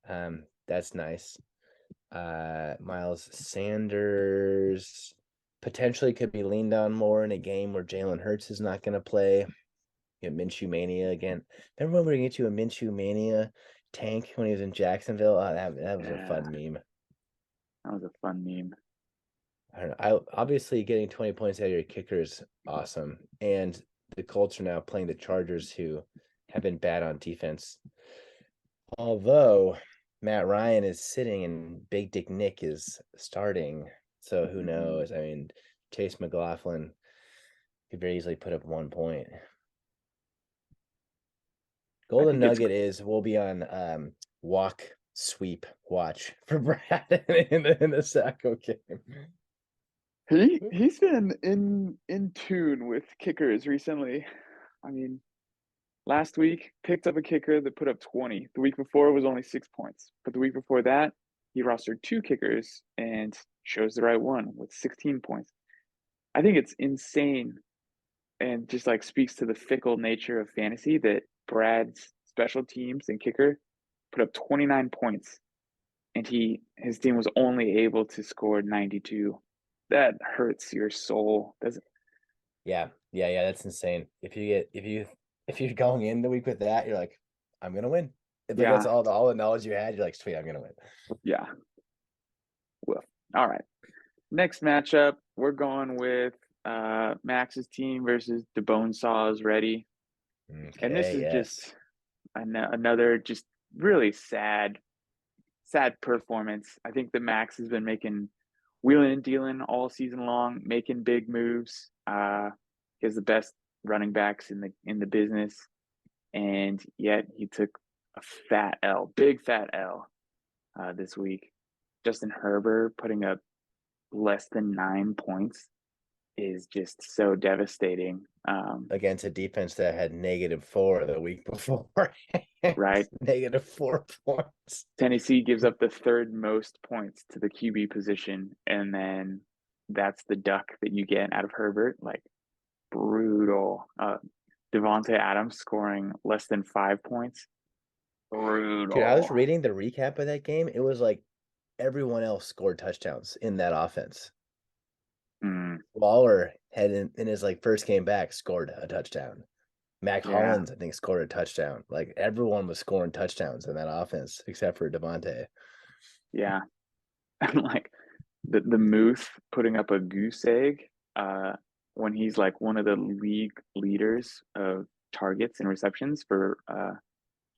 That's nice. Miles Sanders potentially could be leaned on more in a game where Jalen Hurts is not going to play. You know, Minshew Mania again. Remember when we were going to get you a Minshew Mania tank when he was in Jacksonville? Oh, that was a fun meme. That was a fun meme. I don't know. Obviously getting 20 points out of your kicker is awesome. And the Colts are now playing the Chargers, who have been bad on defense. Although Matt Ryan is sitting and Big Dick Nick is starting. So who knows? I mean, Chase McLaughlin could very easily put up 1 point. Golden nugget is we'll be on walk sweep watch for Brad in the Sacko game. He's been in tune with kickers recently. I mean, last week picked up a kicker that put up 20. The week before was only 6 points, but the week before that he rostered 2 kickers and chose the right one with 16 points. I think it's insane and just like speaks to the fickle nature of fantasy that Brad's special teams and kicker put up 29 points and his team was only able to score 92. That hurts your soul, doesn't it? Yeah, that's insane. If you're going in the week with that, you're like, I'm gonna win. If like that's all the knowledge you had, you're like, sweet, I'm gonna win. Yeah. Well, all right. Next matchup, we're going with Max's team versus the Bonesaw's Ready. Okay, and this is just another just really sad performance. I think the Max has been making wheeling and dealing all season long, making big moves. He has the best running backs in the business, and yet he took a big fat L this week. Justin Herbert putting up less than 9 points is just so devastating. Against a defense that had -4 the week before. Right. -4 points. Tennessee gives up the third most points to the QB position, and then that's the duck that you get out of Herbert. Like, brutal. Devontae Adams scoring less than 5 points. Brutal. Dude, I was reading the recap of that game. It was like everyone else scored touchdowns in that offense. Waller had in his like first game back scored a touchdown. Mac Hollins, I think, scored a touchdown. Like everyone was scoring touchdowns in that offense except for Devontae. Yeah. Like the Muth putting up a goose egg when he's like one of the league leaders of targets and receptions for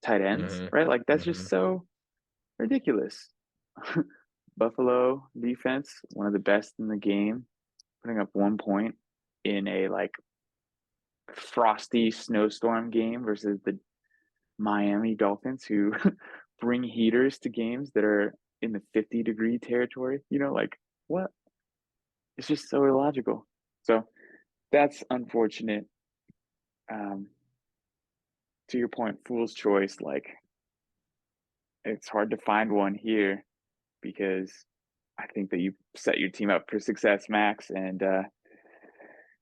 tight ends, right? Like that's just so ridiculous. Buffalo defense, one of the best in the game, putting up 1 point in a like frosty snowstorm game versus the Miami Dolphins, who bring heaters to games that are in the 50-degree territory. Like what? It's just so illogical. So that's unfortunate. To your point, fool's choice. Like it's hard to find one here because I think that you set your team up for success, Max, and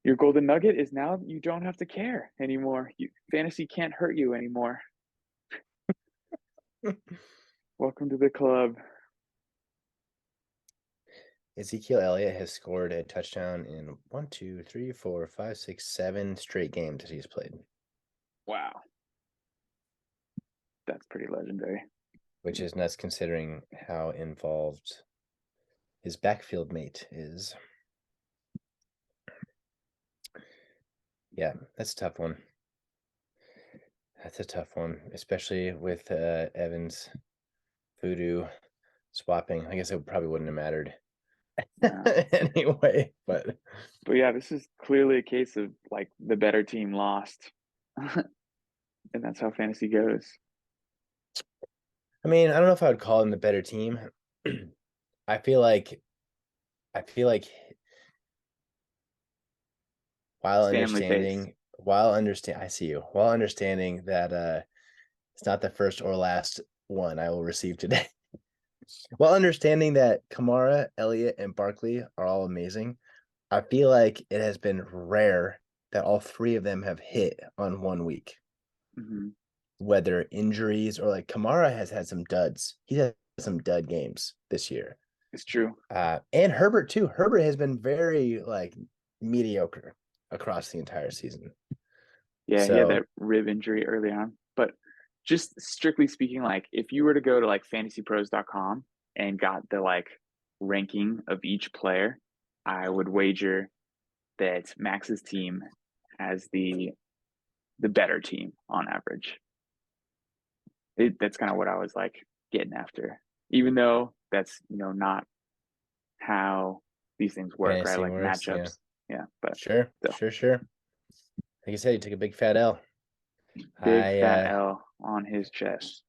your golden nugget is now you don't have to care anymore. Fantasy can't hurt you anymore. Welcome to the club. Ezekiel Elliott has scored a touchdown in 7 straight games that he's played. Wow. That's pretty legendary. Which is nuts considering how involved his backfield mate is. Yeah, that's a tough one. That's a tough one, especially with Evans voodoo swapping. I guess it probably wouldn't have mattered anyway, but yeah, this is clearly a case of like the better team lost. And that's how fantasy goes. I mean, I don't know if I would call him the better team. I feel like while understanding that it's not the first or last one I will receive today. While understanding that Kamara, Elliott, and Barkley are all amazing, I feel like it has been rare that all three of them have hit on 1 week. Whether injuries or like Kamara has had some duds. He had some dud games this year. It's true. And Herbert too. Herbert has been very like mediocre across the entire season. Yeah, he had that rib injury early on. But just strictly speaking, like if you were to go to like fantasypros.com and got the like ranking of each player, I would wager that Max's team has the better team on average. That's kind of what I was like getting after, even though that's not how these things work, Fantasy right? Like works, matchups. Yeah, but sure. Like I said, he took a big fat L. Fat L on his chest.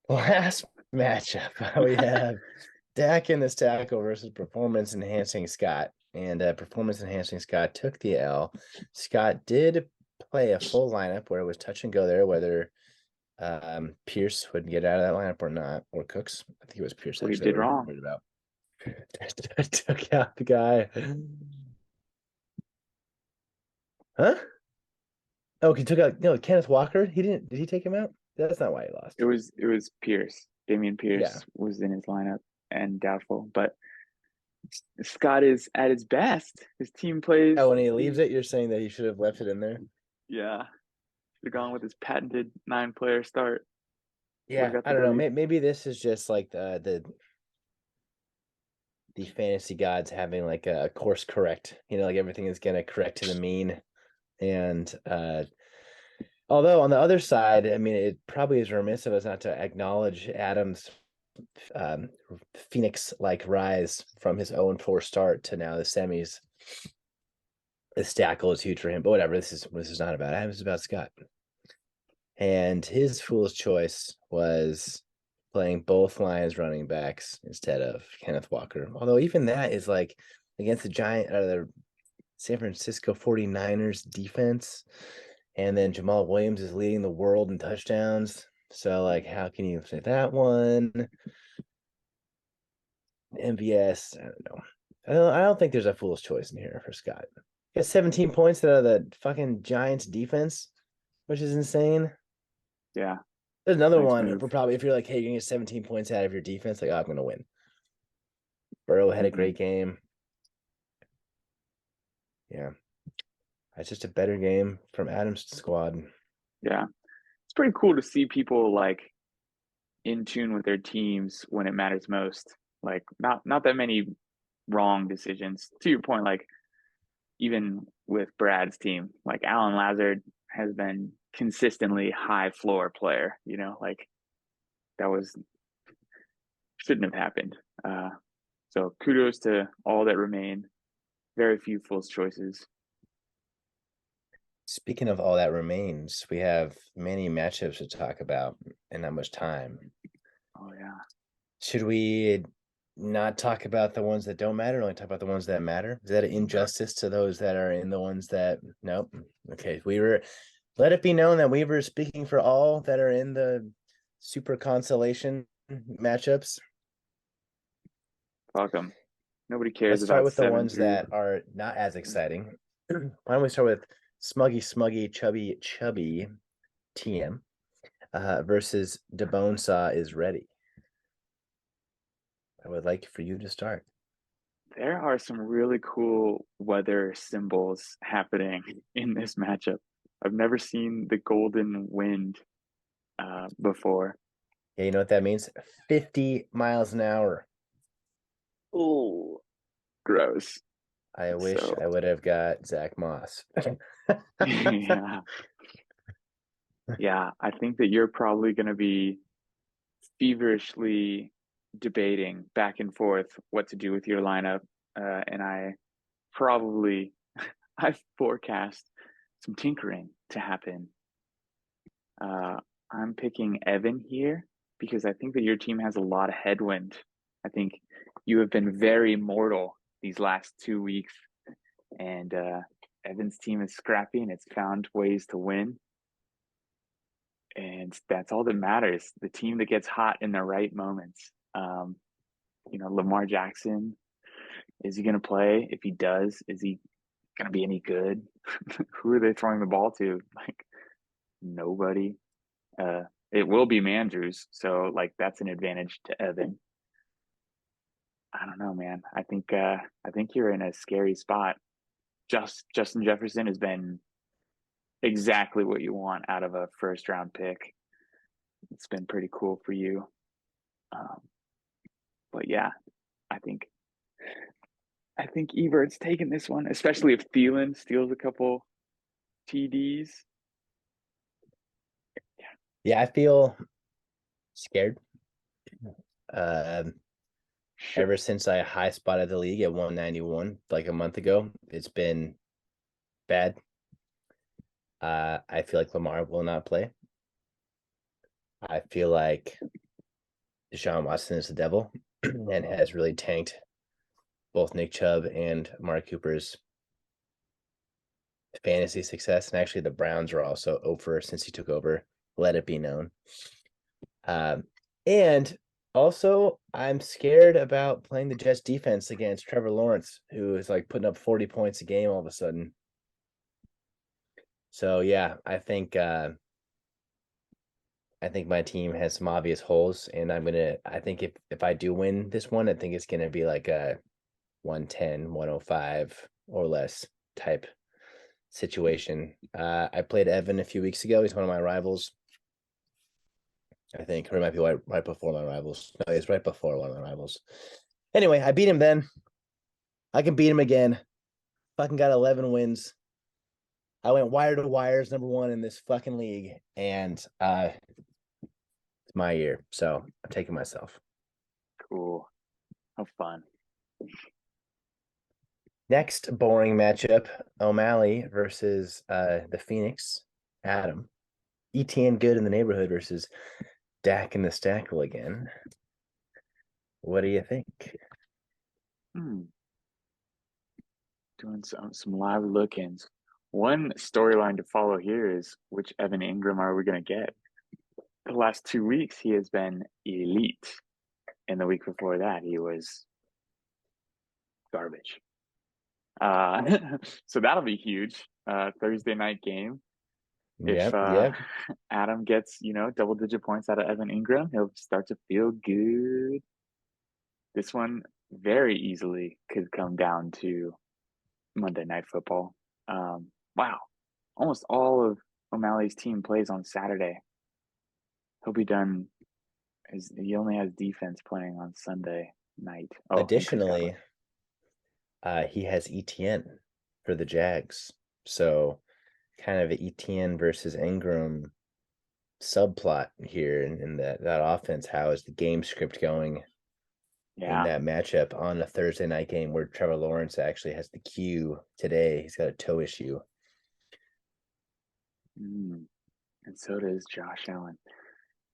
Last matchup, we have Dak in the Sacko versus Performance Enhancing Scott. And Performance Enhancing Scott took the L. Scott did play a full lineup where it was touch and go there, whether Pierce would get out of that lineup or not, or Cooks. I think it was Pierce. What he did wrong. About. Took out the guy. Huh? Oh, he took out Kenneth Walker. He didn't. Did he take him out? That's not why he lost. It was Pierce. Damian Pierce was in his lineup and doubtful, but Scott is at his best. His team plays. Oh, when he leaves it, you're saying that he should have left it in there? Yeah. Should have gone with his patented 9-player start. Yeah, I don't know. Maybe this is just like the fantasy gods having like a course correct. Like everything is gonna correct to the mean. And although on the other side, I mean, it probably is remiss of us not to acknowledge Adams' Phoenix-like rise from his 0-4 start to now the semis. The Sacko is huge for him, but whatever. This is not about Adams. It's about Scott. And his fool's choice was playing both Lions running backs instead of Kenneth Walker. Although even that is like against the San Francisco 49ers defense. And then Jamal Williams is leading the world in touchdowns. So like, how can you say that one? MVS, I don't know. I don't think there's a fool's choice in here for Scott. Got 17 points out of the fucking Giants defense, which is insane. Yeah. There's another Nice one move. for probably if you're like, hey, you're gonna get 17 points out of your defense, like, oh, I'm gonna win. Burrow had a great game. Yeah. It's just a better game from Adam's squad. Yeah. It's pretty cool to see people like in tune with their teams when it matters most. Like not that many wrong decisions. To your point, like even with Brad's team, like Alan Lazard has been consistently high floor player, like that shouldn't have happened. So kudos to all that remain. Very few false choices. Speaking of all that remains, we have many matchups to talk about and not much time. Oh yeah. Should we not talk about the ones that don't matter, only talk about the ones that matter? Is that an injustice to those that are in the ones that nope? Okay, let it be known that Weaver is speaking for all that are in the super consolation matchups. Fuck them. Nobody cares Let's start about with the 7 ones through. that are not as exciting. Why don't we start with Smuggy, Chubby TM versus DeBone Saw is ready. I would like for you to start. There are some really cool weather symbols happening in this matchup. I've never seen the golden wind before. Yeah, you know what that means? 50 miles an hour. Oh, gross. I wish So, I would have got Zach Moss. yeah. Yeah, I think that you're probably going to be feverishly debating back and forth what to do with your lineup. And probably, I forecast some tinkering to happen. I'm picking Evan here because I think that your team has a lot of headwind. I think you have been very mortal these last 2 weeks, and Evan's team is scrappy and it's found ways to win. And that's all that matters. The team that gets hot in the right moments. Lamar Jackson, is he going to play? If he does, is he going to be any good? Who are they throwing the ball to? Like, nobody. It will be Mandrews, so like that's an advantage to Evan. I don't know, man. I think you're in a scary spot. Justin Jefferson has been exactly what you want out of a first round pick. It's been pretty cool for you. But yeah, I think Evert's taking this one, especially if Thielen steals a couple TDs. Yeah, I feel scared. Ever since I high spotted the league at 191 like a month ago, it's been bad. I feel like Lamar will not play. I feel like Deshaun Watson is the devil and has really tanked both Nick Chubb and Mark Cooper's fantasy success. And actually, the Browns are also over since he took over. Let it be known. And also, I'm scared about playing the Jets defense against Trevor Lawrence, who is like putting up 40 points a game all of a sudden. So yeah, I think my team has some obvious holes, and I think if I do win this one, I think it's gonna be like a 110, 105 or less type situation. I played Evan a few weeks ago. He's one of my rivals. I think, or it might be right before my rivals. No, it's right before one of my rivals. Anyway, I beat him then. I can beat him again. Fucking got 11 wins. I went wire to wires, #1 in this fucking league, and it's my year, so I'm taking myself. Cool. How fun. Next boring matchup: O'Malley versus the Phoenix. Adam. ETN good in the neighborhood versus Dak in the Stackle again. What do you think? Doing some live look-ins. One storyline to follow here is which Evan Ingram are we going to get? The last 2 weeks, he has been elite. And the week before that, he was garbage. So that'll be huge. Thursday night game. If Yep. Adam gets, double-digit points out of Evan Ingram, he'll start to feel good. This one very easily could come down to Monday Night Football. Wow, almost all of O'Malley's team plays on Saturday. He'll be done. He only has defense playing on Sunday night. Oh, Additionally, he has ETN for the Jags. So kind of an ETN versus Ingram subplot here in that offense. How is the game script going in that matchup on a Thursday night game where Trevor Lawrence actually has the cue today? He's got a toe issue. And so does Josh Allen.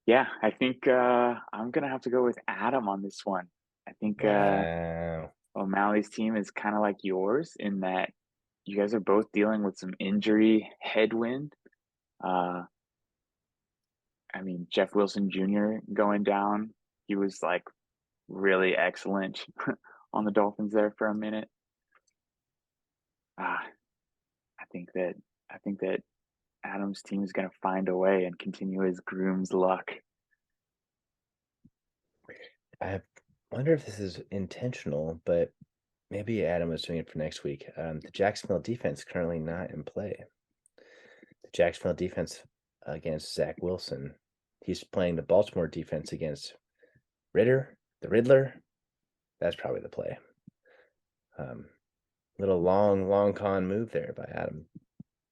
Yeah, I think I'm gonna have to go with Adam on this one. I think O'Malley's team is kind of like yours in that you guys are both dealing with some injury headwind. I mean, Jeff Wilson Jr. going down, he was like really excellent on the Dolphins there for a minute. I think that Adam's team is going to find a way and continue his groom's luck. I wonder if this is intentional, but maybe Adam was doing it for next week. The Jacksonville defense currently not in play. The Jacksonville defense against Zach Wilson. He's playing the Baltimore defense against the Riddler. That's probably the play. Little long con move there by Adam.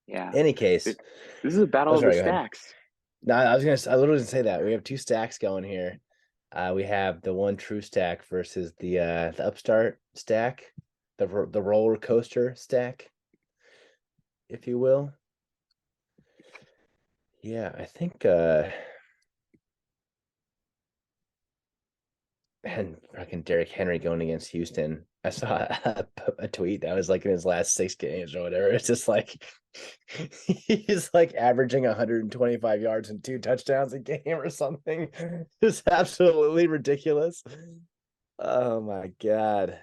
Yeah. Any case, this is a battle of the stacks. No, I literally gonna say that we have two stacks going here. We have the one true stack versus the upstart stack, the roller coaster stack, if you will. Yeah, I think and fucking Derrick Henry going against Houston. I saw a tweet that was like in his last 6 games or whatever. It's just like he's like averaging 125 yards and 2 touchdowns a game or something. It's absolutely ridiculous. Oh my god.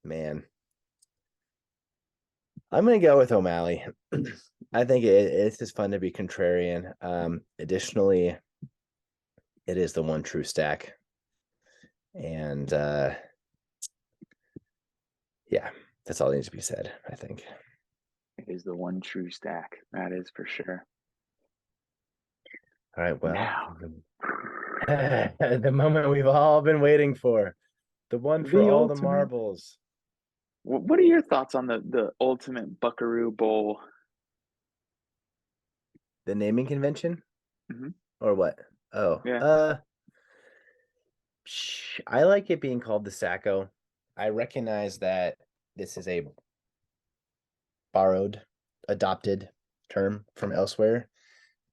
Man. I'm gonna go with O'Malley. I think it's just fun to be contrarian. Additionally, it is the one true stack. And yeah, that's all that needs to be said, I think. It is the one true stack. That is for sure. All right, well, the moment we've all been waiting for. The one for all the marbles. What are your thoughts on the ultimate Buckaroo Bowl? The naming convention? Mm-hmm. Or what? Oh, yeah. I like it being called the Sacko. I recognize that this is a borrowed, adopted term from elsewhere,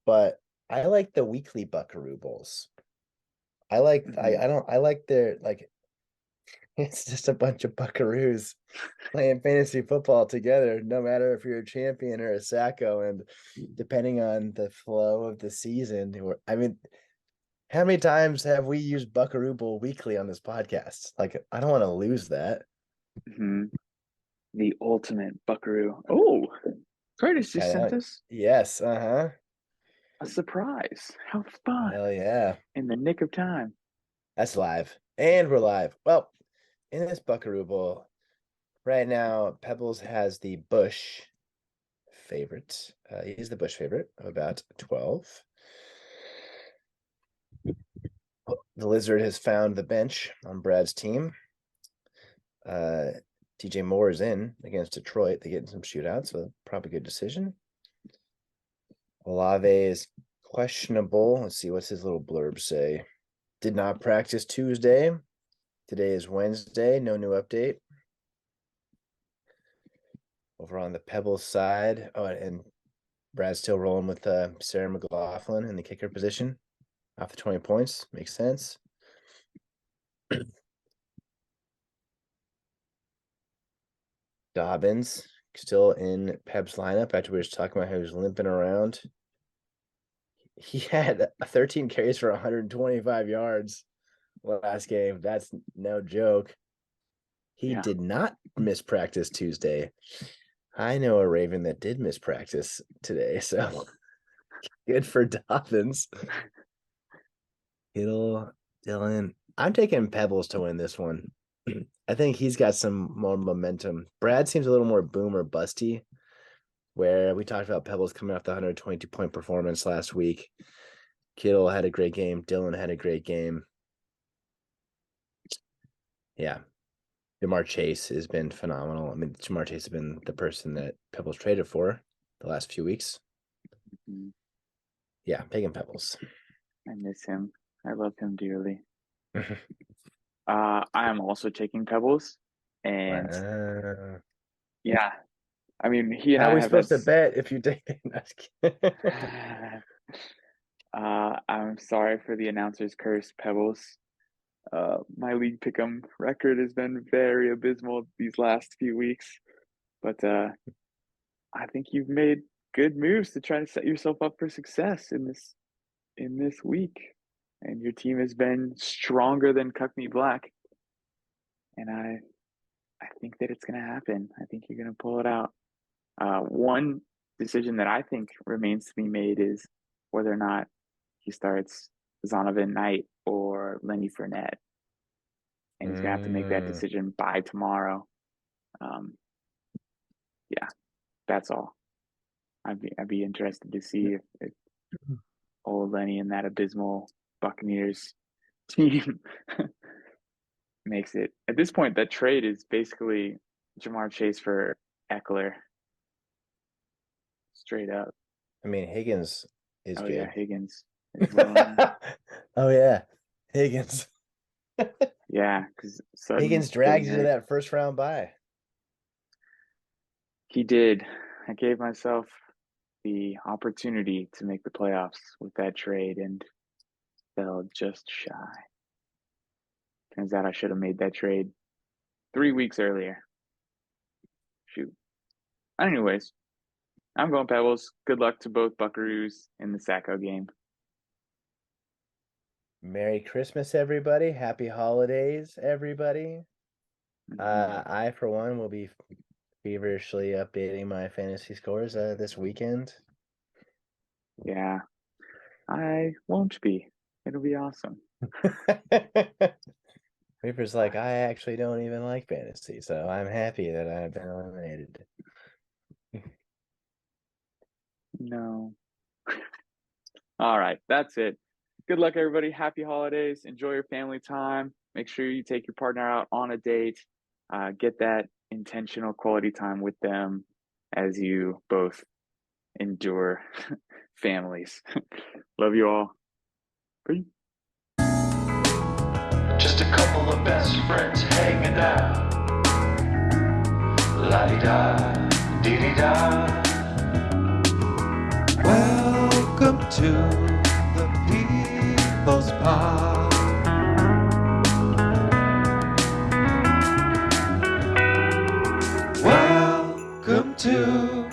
but I like the weekly Buckaroo Bowls. I like their like it's just a bunch of buckaroos playing fantasy football together, no matter if you're a champion or a Sacko, and depending on the flow of the season. I mean, how many times have we used Buckaroo Bowl weekly on this podcast? Like, I don't want to lose that. Mm-hmm. The ultimate Buckaroo. Oh, Curtis just sent us. Yes, a surprise. How fun. Hell yeah. In the nick of time. That's live. And we're live. Well, in this Buckaroo Bowl, right now, Pebbles has the Bush favorite. He's the Bush favorite of about 12. The Lizard has found the bench on Brad's team. DJ Moore is in against Detroit. They get in some shootouts, so probably good decision. Olave is questionable. Let's see, what's his little blurb say? Did not practice Tuesday. Today is Wednesday. No new update. Over on the Pebbles side. Oh, and Brad's still rolling with Sarah McLaughlin in the kicker position. Off the 20 points. Makes sense. Dobbins still in Peb's lineup after we were just talking about how he was limping around. He had 13 carries for 125 yards last game. That's no joke. He Yeah. did not miss practice Tuesday. I know a Raven that did miss practice today, so good for Dolphins. Kittle, Dylan. I'm taking Pebbles to win this one. I think he's got some more momentum. Brad seems a little more boom or busty, where we talked about Pebbles coming off the 122-point performance last week. Kittle had a great game. Dylan had a great game. Yeah. Jamar Chase has been phenomenal. I mean, Jamar Chase has been the person that Pebbles traded for the last few weeks. Mhm. Yeah, taking Pebbles. I miss him. I love him dearly. I am also taking Pebbles, and Wow. yeah, I mean, he and How are I we have supposed to had. bet if you take it? I'm sorry for the announcer's curse, Pebbles. My league pick'em record has been very abysmal these last few weeks, but I think you've made good moves to try to set yourself up for success in this week, and your team has been stronger than Cuckney Black, and I think that it's going to happen. I think you're going to pull it out. One decision that I think remains to be made is whether or not he starts Zonovan Knight or Lenny Fournette, and he's going to have to make that decision by tomorrow. Yeah, that's all. I'd be interested to see if old Lenny and that abysmal Buccaneers team makes it. At this point, that trade is basically Jamar Chase for Eckler. Straight up. I mean, Higgins is Oh good. yeah, Higgins is willing. Oh yeah, Higgins. Yeah, because Higgins dragged you to that first round bye. He did. I gave myself the opportunity to make the playoffs with that trade and fell just shy. Turns out I should have made that trade 3 weeks earlier. Shoot. Anyways, I'm going Pebbles. Good luck to both Buckaroos in the Sacko game. Merry Christmas, everybody. Happy holidays, everybody. I, for one, will be feverishly updating my fantasy scores this weekend. Yeah, I won't be. It'll be awesome. Reaper's like, I actually don't even like fantasy, so I'm happy that I've been eliminated. No. All right, that's it. Good luck, everybody. Happy holidays. Enjoy your family time. Make sure you take your partner out on a date. Get that intentional quality time with them as you both endure families. Love you all. Peace. Just a couple of best friends hanging out. La-di-da, dee-dee-da. Welcome to the People's Pod. Welcome to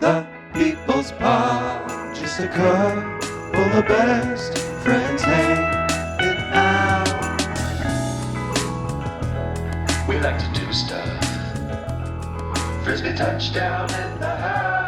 the People's Pod. Just a couple of best friends hanging out. We like to do stuff. Frisbee touchdown in the house.